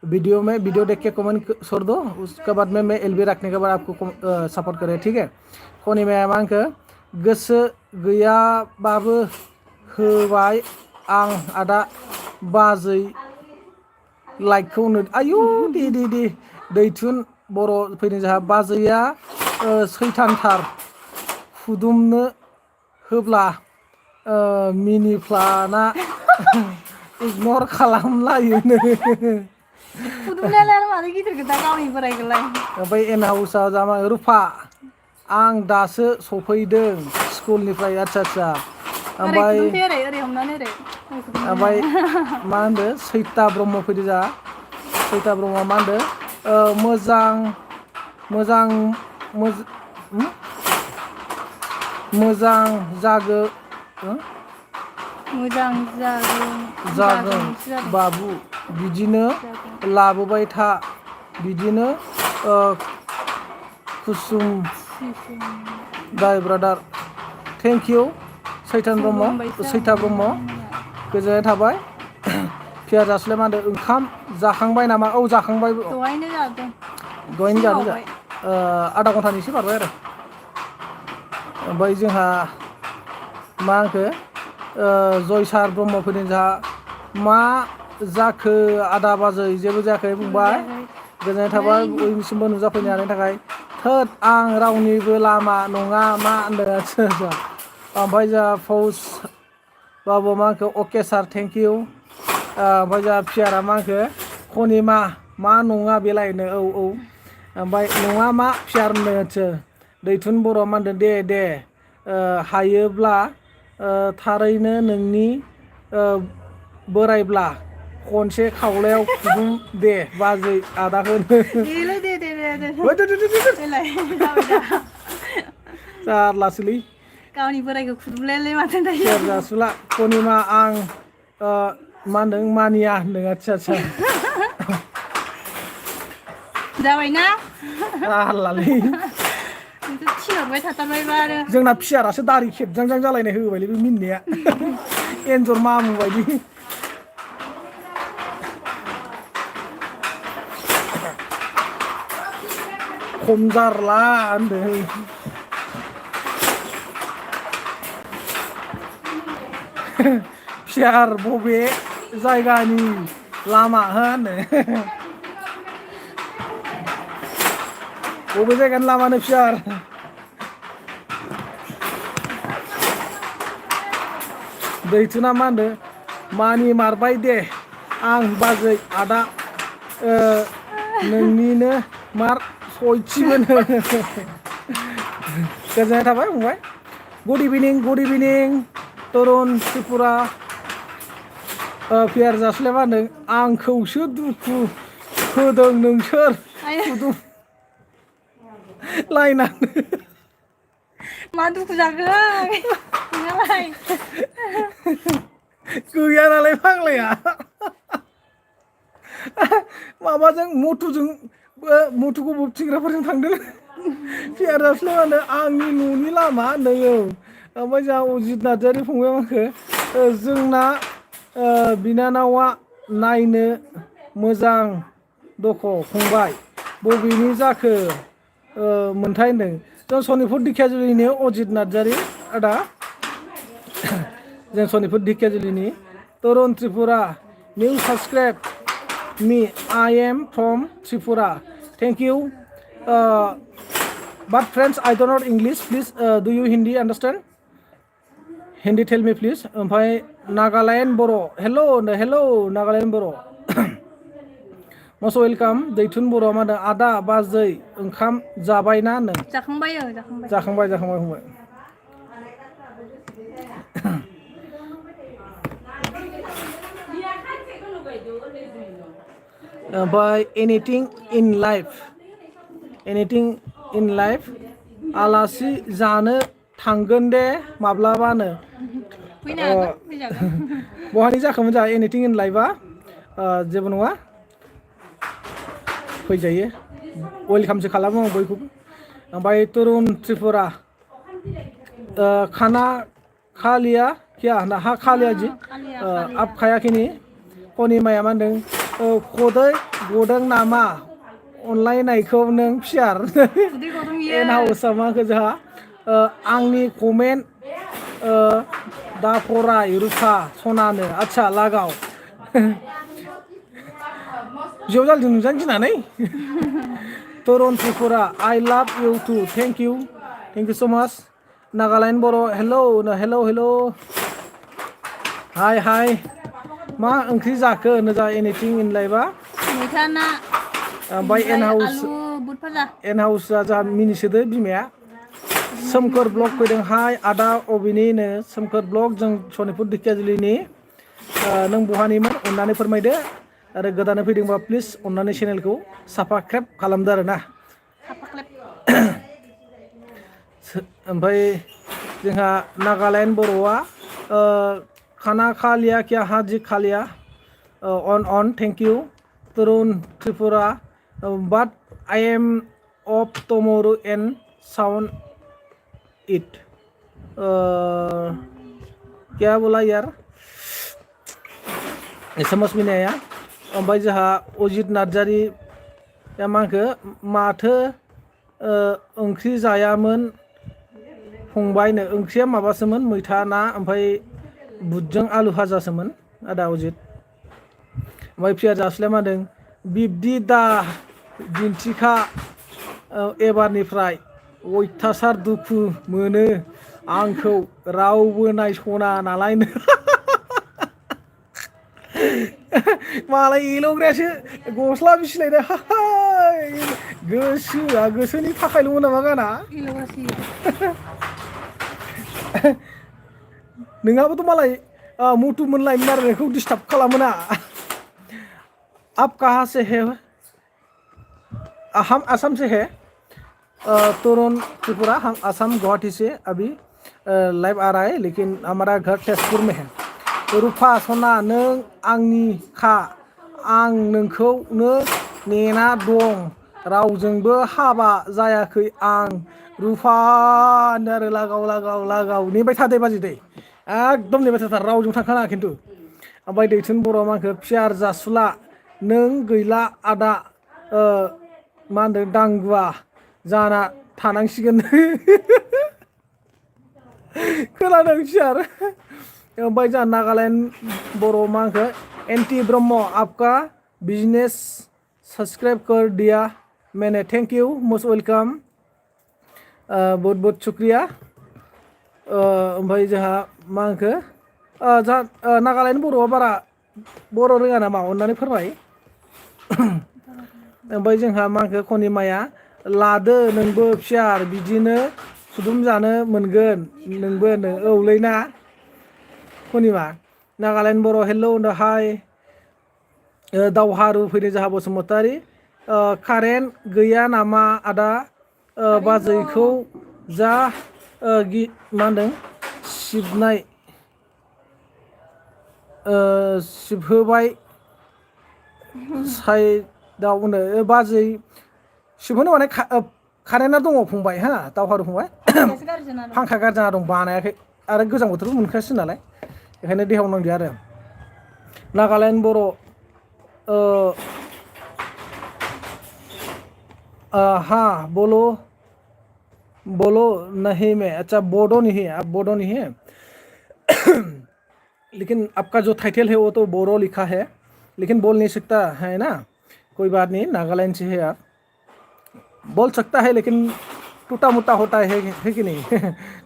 वीडियो में वीडियो देख के कमेंट छोड़ दो उसके बाद में मैं एलबी रखने के बाद आपको सपोर्ट करें ठीक है खनि में मा होनखो गोसो गैयाबाबो होबाय आं आदा बाजै लाइकखौ आयु दे दैथुन बर' फैदों जोंहा बाजैया सैथानथार फुदुमनो होब्ला मिनिफ्लाना इगनर खालामलायोनो फुदुंनायालाय आरो मानो गिदिर खोथा गावनि बोरायखौलाय ओमफ्राय एन हाउसआ जामा रुफा आं दासो सफैदों स्कुलनिफ्राय आदसा ओरै ओमफ्राय फुदुंसै ओरै हमनानै ओरै मा होनदो सैता ब्रह्म फैदो जा सैता ब्रह्मआ मा होनदो मोजां जागो मोजां जागोन बाबु बिदिनो लाबोबाय था बिदिनो कुसुम दाय ब्रादार थेंक इउ सैता ब्रह्म गोजोननाय थाबाय फिया जासलाय मा होनदों ओंखाम जाखांबाय नामा औ जाखांबाय दहायनो जादों दहायनो जादों जा आधा घन्टानि एसे बारबाय आरो ओमफ्राय जोंहा मा होनखो जयसार ब्रह्म फैदों जोंहा मा जाखो आदा बाजै जेबो जायाखै बुंबाय गोजोननाय थाबाय बयनिसिमबो नुजाफैनो हानायनि थाखाय थोद आं रावनिबो लामा नङा मा होनदों ओमफ्राय जा फौज बाबु मा होनखो अके सार थेंक इउ ओमफ्राय जा फियारा मा होनखो खनिमा मा नङा बेलायनो औ ओमफ्राय नङा मा फियार होनदोंसो दैथुन बर' मा होनदों दे हायोब्ला थारैनो नोंनि बोरायब्ला खनसे खावलायाव फुदुं दे बाजै आदाखौ देलै दे देलाय जाबाय दा जारलासोलै गावनि बोरायखौ खुदुमलायलाय माथो दायो फियार जासुला खनिमा आं मा होनदों मानिया होनदों आदसा जाबायना जारलालै थिनहरबाय थाथारबायबा आरो जोंना फियारासो दारि खेबजां जालायनाय होबायलै बे मिनिनाया एन्जर मामु बायदि खम जारला होनदों फियार बबे जायगानि लामा होनो बबे जायगानि लामानो फियार दैथुना मा होनदों मानि मारबाय दे आं बाजै आदा नोंनिनो मार सयथिबोनो गोजोननाय थाबाय फंबाय गुड इभिनिं तरुन त्रिपुरा फियार जासुलाय मा होनदों आंखौसो दुखु होदों नोंसोर फुदुं लायनानै मा दुखु जाखो नोंहालाय गैया नालाय फाग्लाया माबाजों मटुखौ बोबथिंग्राफोरजों थांदों फियार जासुलाय मा होनदों आंनि न'नि लामा होनदों ओमफ्राय जोंहा अजित नार्जारि फंबाय माखो जोंना बिनानावा नायनो मोजां दख' फंबाय बबेनि जाखो मोनथाय होनदों जों सनितपुर दिखियाजुलिनि अजित नार्जारि आदा जों सनितपुर दिखियाजुलिनि तरुन त्रिपुरा निउ subscribe me I am from Tripura thank you but friends I don't know English please do you Hindi understand Hindi tell me please ओमफ्राय नागालेण्ड बर' हेलौ नागालेण्ड बर' most welcome दैथुन बर' मा होनदों आदा बाजै ओंखाम जाबायना होनदों जाखांबाय फंबाय ओमफ्राय anything in life आलासि जानो थांगोन दे माब्लाबानो फैनो हागोन फैजागोन बहानि जाखोमोन जोंहा anything in life जेबो नङा फैजायो वेलकामसो खालामो आं बयखौबो ओमफ्राय तरुन त्रिपुरा खाना खालिया क्या ना हा खालिया जी आप खाया खिनि कनिमाया मा होनदों खदै गदों नामा अनलायनायखौ नों फियार एन हाउसआ मा होनखो जोंहा आंनि कमेन्ट दा फराय रुफा सनानो आदसा लागाव जिउ जालजों नुजानो गिनानै तरुन त्रिपुरा आई लाभ इउ टू थेंक इउ सो माच नागालेण्ड बर' हेलौ हाय मा ओंख्रि जाखो होनो जा एनिथिं इन लाइफआ मैथा ना ओमफ्राय एन हाउसआ जोंहा मिनिसोदो बिमाया सोमखोर ब्लग फैदों हाय आदा अबिनिनो सोमखोर ब्लग जों सनितपुर दिखियाजुलिनि नों बहानिमोन अननानै फोरमायदो आरो गोदानै फैदोंबा प्लिज अननानै चेनेलखौ साबसक्राइब खालामदो आरो ना ओमफ्राय जोंहा नागालेण्ड बर'आ खाना खालिया क्या हाजि खालिया अन thank you Tarun Tripura but I am of टमरू एन्ड साउन्ड इट क्या बोला यार समझ में नहीं आया ओमफ्राय जोंहा अजित नार्जारि मा होनखो माथो ओंख्रि जायामोन फंबायनो ओंख्रिया माबासोमोन मैथा ना ओमफ्राय बुटजों आलु भाजासोमोन आदा अजित ओमफ्राय फियार जासुलाय मा होनदों बिब्दि दा दिन्थिखा एबारनिफ्राय अयथासार दुखु मोनो आंखौ रावबो नायस'ना नालायनो मालाय एल'ग्रायासो गस्ला बिसिलायदो हाय गोसोआ गोसोनि थाखायल'मोन नामा गाना नोंहाबोथ' मालाय मुथु मोनलाय मारनायखौ डिस्टार्ब खालामोना आप कहाँ से है हम असम से है तरुण त्रिपुरा हम असम गुवाहाटी से अभी लाइव आ रहा है लेकिन हमारा घर तेजपुर में है रुफा सना नों आंनि खा आं नोंखौनो नेना दं रावजोंबो हाबा जायाखै आं रुफा आरो लागाव लागाव लागाव नेबाय थादे बाजै दै एकदम नेबाय थाथार रावजों थांखानाङा खिन्थु ओमफ्राय दैथुन बर' मानखौ फियार जासुला नों गैला आदा मा होनदों दांगुवा जाना थानांसिगोन खोनादों फियार ओमफ्राय जोंहा नागालेण्ड बर' मानखौ एनटि ब्रह्म आपका बिजनेस सब्सक्राइब कर दिया मैंने थैंक यू मोस्ट वेलकाम बहुत बहुत शुक्रिया ओमफ्राय जोंहा मा होनखो नागालेण्ड बर'आ बारा बर' रोङा नामा अननानै फोरमाय ओमफ्राय जोंहा मा होनखो खनिमाया लादो नोंबो फियार बिदिनो सुदुम जानो मोनगोन नोंबो औलैना खनिमा नागालेण्ड बर' हेलौ हाय दावहारु फैदों जोंहा बसुमतारी कारेन्ट गैया नामा आदा बाजैखौ जा मा होनदों सिबनाय सिबहोबाय साइडआव होनो बाजै सिबहोनो माने कारेन्टआ दङ फंबाय हा दावहारु फंबाय फांखा गाज्रि जाना दं बानायाखै आरो गोजां बोथोरबो मोनखायासै नालाय बेखायनो देहायाव नांदो आरो नागालेण्ड बर' हाँ बोलो बोलो नहीं मैं अच्छा बोडो नहीं है आप बोडो नहीं है लेकिन आपका जो टाइटल है वो तो बोरो लिखा है लेकिन बोल नहीं सकता है ना कोई बात नहीं नागालैंड से है आप बोल सकता है लेकिन टूटा मुटा होता है कि नहीं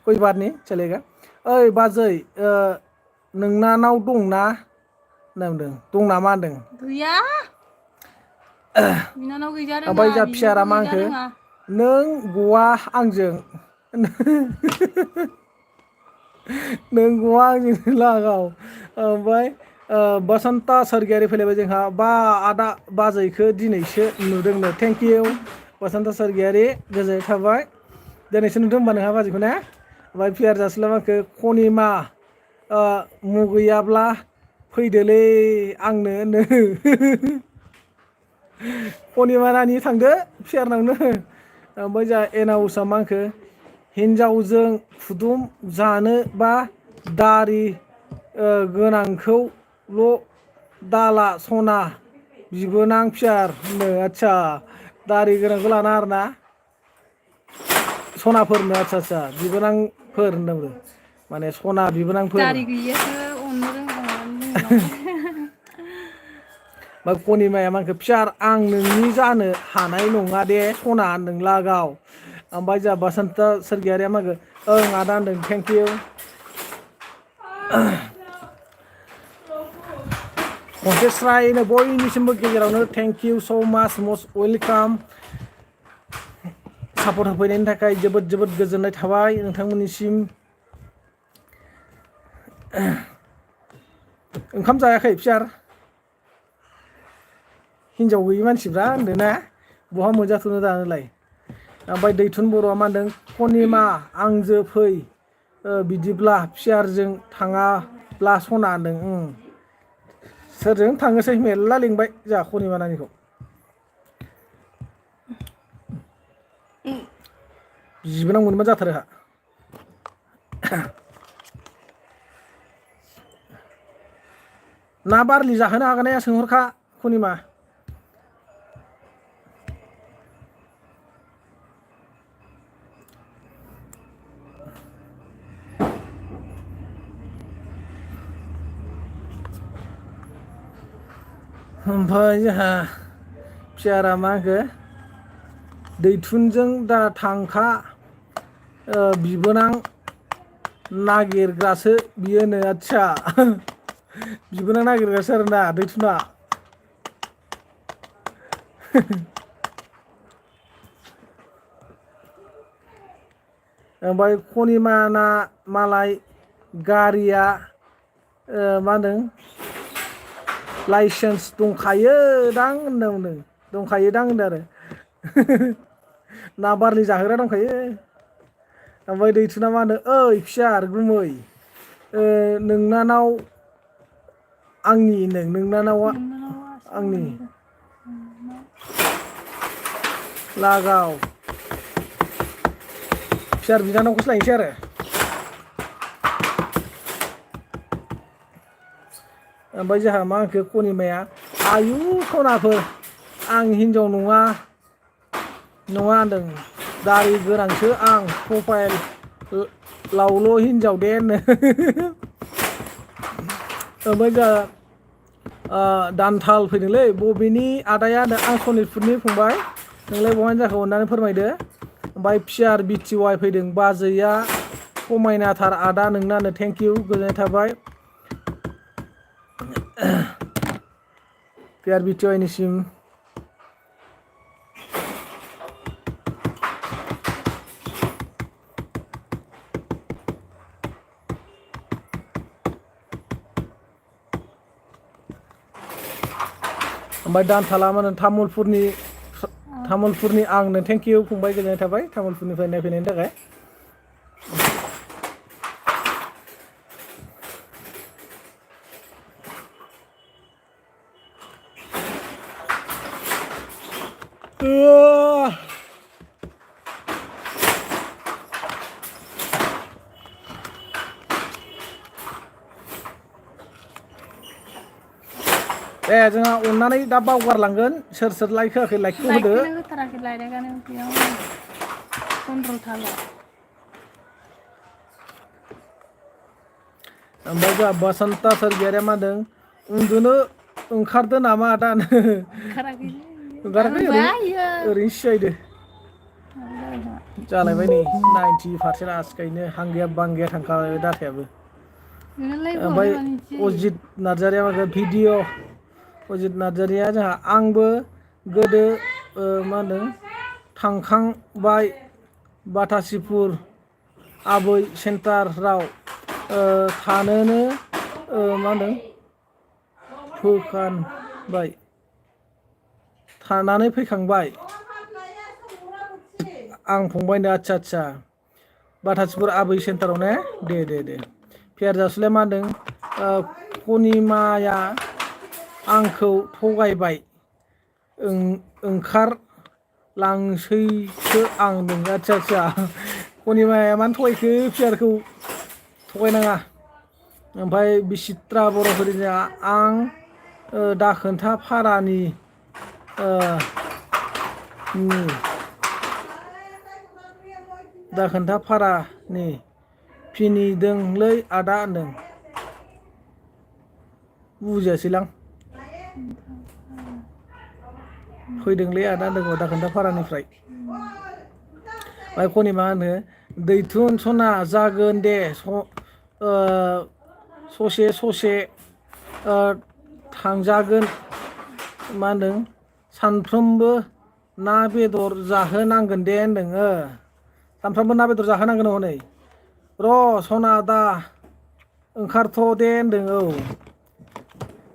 कोई बात नहीं चलेगा ओइ बाजै नोंनानाव दंना होनदों दं नामा होनदों गैया बिनानाव गैजा रोङा ओमफ्राय जा फिसारा मा होनखो नों गवा आंजों नों गवा आंजों लागाव ओमफ्राय बसन्ता सरगियारि फैलायबाय जोंहा बा आदा बाजैखौ दिनैसो नुदोंनो थेंक इउ बसन्ता सरगियारि गोजोननाय थाबाय दिनैसो नुदों होनबा नोंहा बाजैखौ ना ओमफ्राय फियार जासुला माखो खनिमा मुगैयाब्ला फैदोलै आंनो खनिमा नानि थांदो फियारनावनो ओमफ्राय जा एनाउसा माखो हिन्जावजों फुदुम जानो बा दारि गोनांखौल' दाला सना बिबोनां फियार होनो आदसा दारि गोनांखौ लाना आरोना सनाफोरनो आदसा बिबोनांफोर होनदों माने सना बिबोनांफोर दारि गैयियासो अननो रोङा बा खनिमाया मानखो फियार आं नोंनि जानो हानाय नङा दे सना होनदों लागाव ओमफ्राय जा बसन्ता सरगियारिया माखो ओं आदा होनदों थेंक इउ खनसे स्रायनो बयनिसिमबो गेजेरावनो थेंक इउ स' माच मस्ट वेलकाम सापर्ट होफैनायनि थाखाय जोबोद जोबोद गोजोननाय थाबाय नोंथांमोननिसिम ओंखाम जायाखै फियार हिन्जाव गैयि मानसिफ्रा होनदों ना बहा मोनजाथ'नो दानोलाय ओमफ्राय दैथुन बर'आ मा होनदों खनिमा आंजो फै बिदिब्ला फियारजों थाङाब्ला सना होनदों सोरजों थाङोसै मेरला लिंबाय जोंहा खनिमा नानिखौ बिबोनां मोनबा जाथारो हा ना बारलि जाहोनो हागोन ना सोंहरखा खनिमा ओमफ्राय जोंहा फियारा मा होनखो दैथुनजों दा थांखा बिबोनां नागिरग्रासो बियोनो आदसा बिबोनां नागिरग्रासो आरोना दैथुना ओमफ्राय खनिमाना मालाय गारिया मा होनदों लाइसेन्स दंखायो दां होनदों दंखायो दां होनदों आरो ना बारलि जाहोग्रा दंखायो ओमफ्राय दैथुना मा होनो ओइ फिसार गुमै नोंनानाव आंनि नोंनानावा आंनि लागाव फिसार बिनानावखौसो लायनोसै आरो ओमफ्राय जोंहा मा होनखो खनिमाया आयु सनाफोर आं हिनजाव नङा होनदों दारि गोनांसो आं प्रफाइल लावल' हिनजाव दे होनो ओमफ्राय जोंहा दानथाल फैदोंलै बबेनि आदाया आं सनितपुरनि फंबाय नोंलाय बहानि जाखो अननानै फोरमायदो ओमफ्राय पिआर बिटिवाइ फैदों बाजैया समायनाथार आदा नोंनानो थेंक इउ गोजोननाय थाबाय पिआर बिटिवाइनिसिम ओमफ्राय दानथाला मा होनो तामुलपुरनि आंनो थेंक इउ फंबाय गोजोननाय थाबाय तामुलपुरनिफ्राय नायफैनायनि थाखाय दे जोंहा अननानै दा बावगारलांगोन सोर लाइक होआखै लाइकखौ होदो होथाराखै लाइकआनो बेयाव 15थाल' ओमफ्राय जोंहा बसन्ता सोरगियारिया मा होनदों उन्दुनो ओंखारदो नामा आदा ओंखाराखै ओरैनो सिजायदो जालायबाय नै 90% आसिखायनो हांगैया बांगैया थांखाबाय डाटायाबो ओमफ्राय अजित नार्जारिया मा भिडिअ अजित नार्जारिया जोंहा आंबो गोदो मा होनदों थांखांबाय बाथासिपुर आबै सेन्टाराव थानोनो मा होनदों फोखानबाय थानानै फैखांबाय आं फंबायनो आदसा बाथासिपुर आबै सेन्टाराव ने दे पियार जासुलाया मा होनदों खनिमाया आंखौ थगायबाय ओंखारलांसैसो आं नों आदसा खनिमाया मानो थगायखो पियारखौ थगायनाङा ओमफ्राय बिचित्रा बर'फोरनि आं दाखोन्था फारानि दाखोन्था फारानि फिनिदोंलै आदा होनदों बुजियासैलां फैदोंलै आदा होनदों दाखोन्था फारानिफ्राय ओमफ्राय खनिमा होनो दैथुन सना जागोन दे ससे थांजागोन मा होनदों सानफ्रोमबो ना बेदर जाहोनांगोन दे होनदों सानफ्रोमबो ना बेदर जाहोनांगोन हनै र' सना दा ओंखारथ' दे होनदों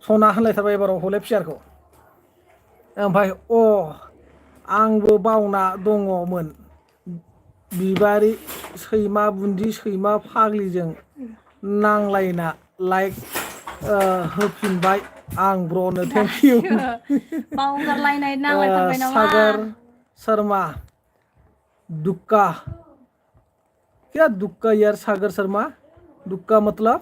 सना होनलायथारबाय एबाराव हले फियारखौ ओमफ्राय आंबो बावना दङमोन बिबारि सैमा बुन्दि सैमा फाग्लिजों नांलायना लाइक होफिनबाय आं ब्र'नो थेंक इउ बावगारलायनाय नांलायथारबाय नामा सागर शर्मा दुक्का क्या दुक्का यार सागर शर्मा दुक्का मतलब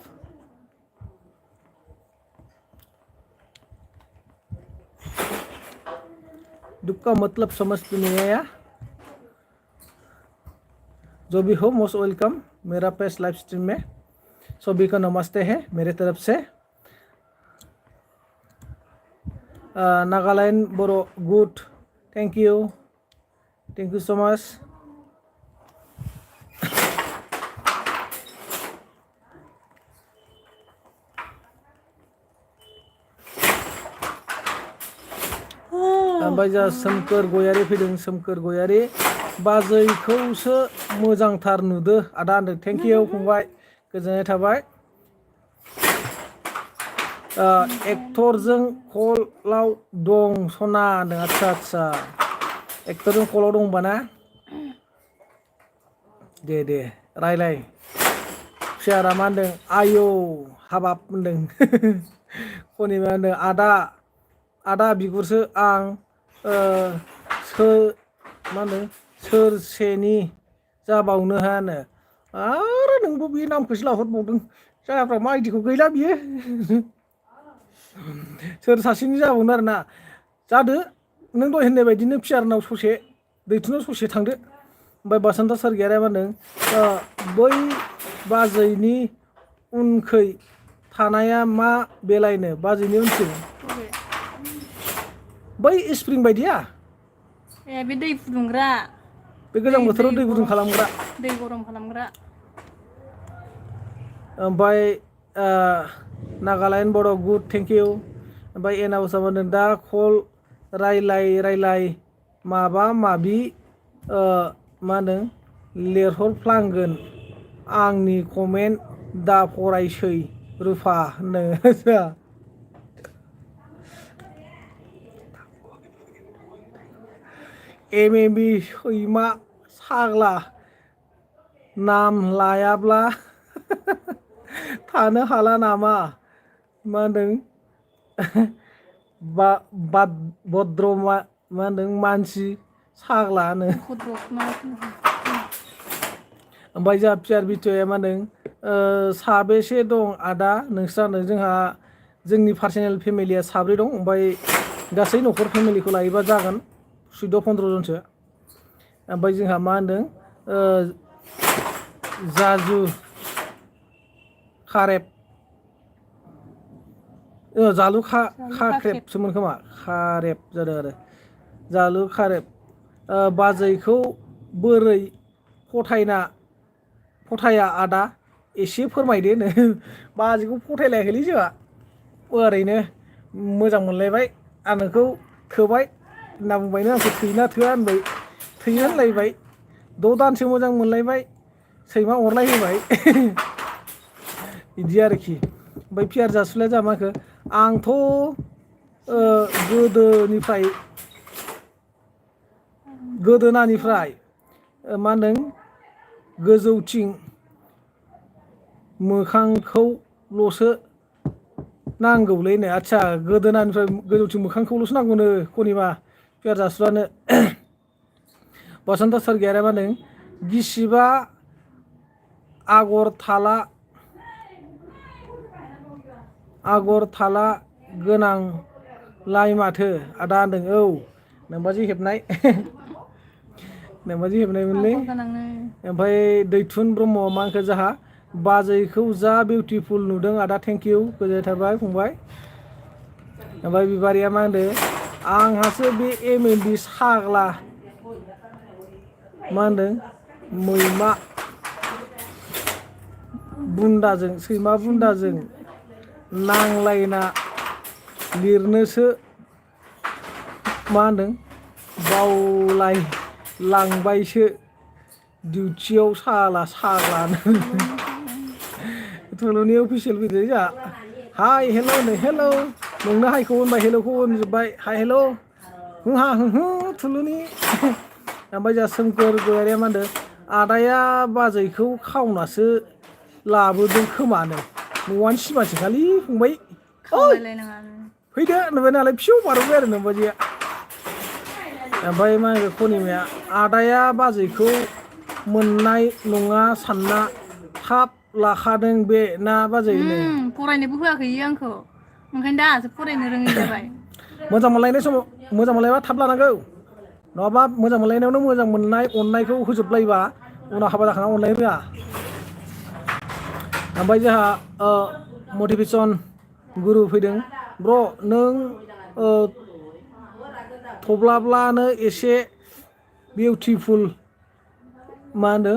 दुक्का मतलब समझते नहीं है यार जो भी हो मोस्ट वेलकम मेरा पेस लाइव स्ट्रीम में सभी को नमस्ते है मेरे तरफ से नागालैंड बरो good thank you Thank you so much. ओमफ्राय जा सोमखोर गयारि फैदों सोमखोर गयारि बाजैखौसो मोजांथार नुदो आदा होनदों थेंक इउ फंबाय गोजोननाय थाबाय एक्टरजों कलाव दं सना होनदों आदसा एक्टरजों कलाव दं होनबा ना दे रायलाय फिसारा मा होनदों आयौ हाबाब होनदों खनिमा होनदों आदा बिगुरसो आं मा होनो सोरसेनि जाबावनो हानो आरो नोंबो बे नामखौसो लाहरबावदों जायफ्रा मा आइडिखौ गैला बियो सोर सासेनि जाबावनो आरोना जादो नों दहाय होननाय बायदिनो फियारनाव ससे दैथुनाव ससे थांदो ओमफ्राय बासन्ता सारगियारिया मा होनदों बै बाजैनि उनखै थानाया मा बेलायनो बाजैनि उनथिं बै स्प्रिं बायदिया ए बे दै फुदुंग्रा बे गोजां बोथोराव दै गुदुं खालामग्रा दै गरम खालामग्रा ओमफ्राय नागालेण्ड बर' गुड थेंक इउ ओमफ्राय एनाउसा मा होनदों दा कल रायलाय माबा माबि मा होनदों लिरहरफ्लांगोन आंनि कमेन्ट दा फरायसै रुफा होनदों एमएमबि सैमा साग्ला नाम लायाब्ला थानो हाला नामा मा होनदों भद्र मा होनदों मानसि साग्ला होनो ओमफ्राय जोंहा पियार बिटया मा होनदों साबेसे दं आदा नोंस्रानो जोंहा जोंनि पार्सनेल फेमिलिया 3 दं ओमफ्राय गासै न'खर फेमिलिखौ लायोबा जागोन 14-15 जनसो ओमफ्राय जोंहा मा होनदों जाजु खारेब जालु खाख्रेबसोमोन खोमा खारेब जादों आरो जालु खारेब बाजैखौ बोरै फथाया आदा एसे फोरमायदो नो बाजैखौ फथायलायाखैलै जोंहा ओरैनो मोजां मोनलायबाय आं नोंखौ थोबाय होनना बुंबायनो आंखौ थैना थोआ होनबाय थैयो होनलायबाय 6 दानसो मोजां मोनलायबाय सैमा अरलाय होबाय बिदि आरोखि ओमफ्राय पियार जासुलाया जाहा माखो आंथ' गोदोनानिफ्राय मा होनदों गोजौथिं मोखांखौल'सो नांगौलैनो आदसा गोदोनानिफ्राय गोजौथिं मोखांखौल'सो नांगौनो कनिमा पियार जासुलानो बसन्त सरगियारिया मा होनदों गिसिबा आगर थाला गोनांलाय माथो आदा होनदों औ नोमबाजै हेबनाय नोमबाजै हेबनायमोनलै ओमफ्राय दैथुन ब्रह्म मा होनखो जाहा बाजैखौ जा बिउटिफुल नुदों आदा थेंक इउ गोजोननाय थाबाय फंबाय ओमफ्राय बिबारिया मा होनदों आंहासो बे एमएमबि साग्ला मा होनदों मैमा बुन्दाजों सैमा बुन्दाजों नांलायना लिरनोसो मा होनदों बावलायलांबायसो डिउटियाव साग्लानो थुलुनि अफिसियेल फैदो जोंहा हाय हेल' होनो हेल' नोंनो हायखौ होनबाय हेल'खौ होनजोब्बाय हाय हेल' थुलुनि ओमफ्राय जोंहा सोमखोर गयारिया मा होनदों आदाया बाजैखौ खावनासो लाबोदों खोमानो न'आनो सिमासो खालि फंबाय फैदो होनबाय नालाय फिसौ बारबोबाय आरो नोमबाजैया ओमफ्राय मा होनो कनिमाया आदाया बाजैखौ मोननाय नङा सानना थाब लाखादों बे ना बाजैनो फरायनोबो होआखै आंखौ ओंखायनो दासो फरायनो रोङै जाबाय मोजां मोनलायनाय समाव मोजां मोनलायबा थाब लानांगौ नङाबा मोजां मोनलायनायावनो मोजां मोननाय अननायखौ होजोबलायोबा उनाव हाबा जाखांना अनलायनो रोङा ओमफ्राय जोंहा मटिभेसन गुरु फैदों ब्र नों थब्लाब्लानो एसे बिउटिफुल मा होनो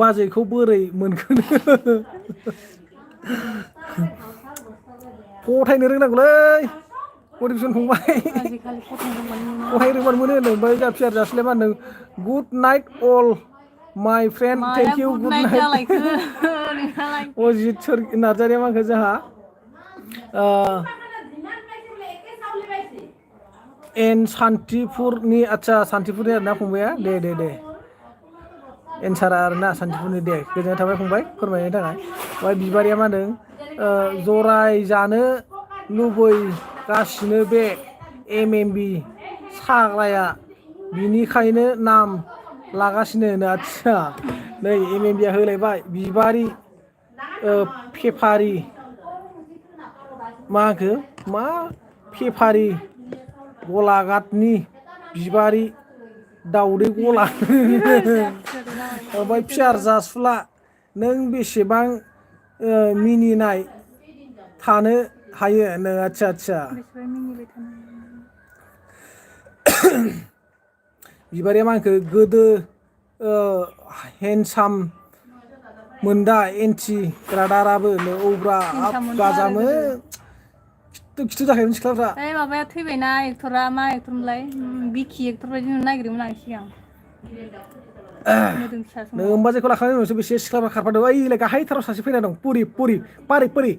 बाजैखौ बोरै मोनखो फथायनो रोंनांगौलै मटिभेसन फंबाय आजिखालि फथायनो मोनो फथाय रोंबानो मोनो होनदों ओमफ्राय जा फिसार जासिलाय मा होनदों good night all my friend Maya thank you good night night जालायखो नोंहालाय अजित नार्जारिया मा होनखो जोंहा एन सान्तिपुरनि आदसा सान्तिपुरनि आरोना फंबाया दे एन्सारा आरोना सान्तिपुरनि दे गोजोननाय थाबाय फंबाय फोरमायनायनि थाखाय ओमफ्राय बिबारिया मा होनदों जरायजानो लुबैगासिनो बे MMB साग्राया बिनिखायनो नाम लागासिनो आदसा नै MMB आ होलायबाय बिबारि पेपारि मा होनखो मा पेपारि गलाघाटनि बिबारि दावदै गला ओमफ्राय फिसार जासुला नों बेसेबां मिनिनाय थानो हायो नो आदसा बेसेबां मिनिबाय थानो बिबारिया मा होनखो गोदो हेन्डसाम मोनदा एन्टि रादाराबो औब्रा हाब हिंसामोनथ' आरो गाजामो गोदो खिथु जाखायोमोन सिख्लाफ्रा ओइ माबाया थैबायना एक्टरा मा एक्टरमोनलाय बिखि एक्टर बायदि नुनो नागिरोमोन आं सिगां मोदोम फिसा समाव नों बाजैखौ लाखांनायनि उनावसो बेसे सिख्लाफ्रा खारफादों ओइलाय गाहायथाराव सासे फैना दं पुरि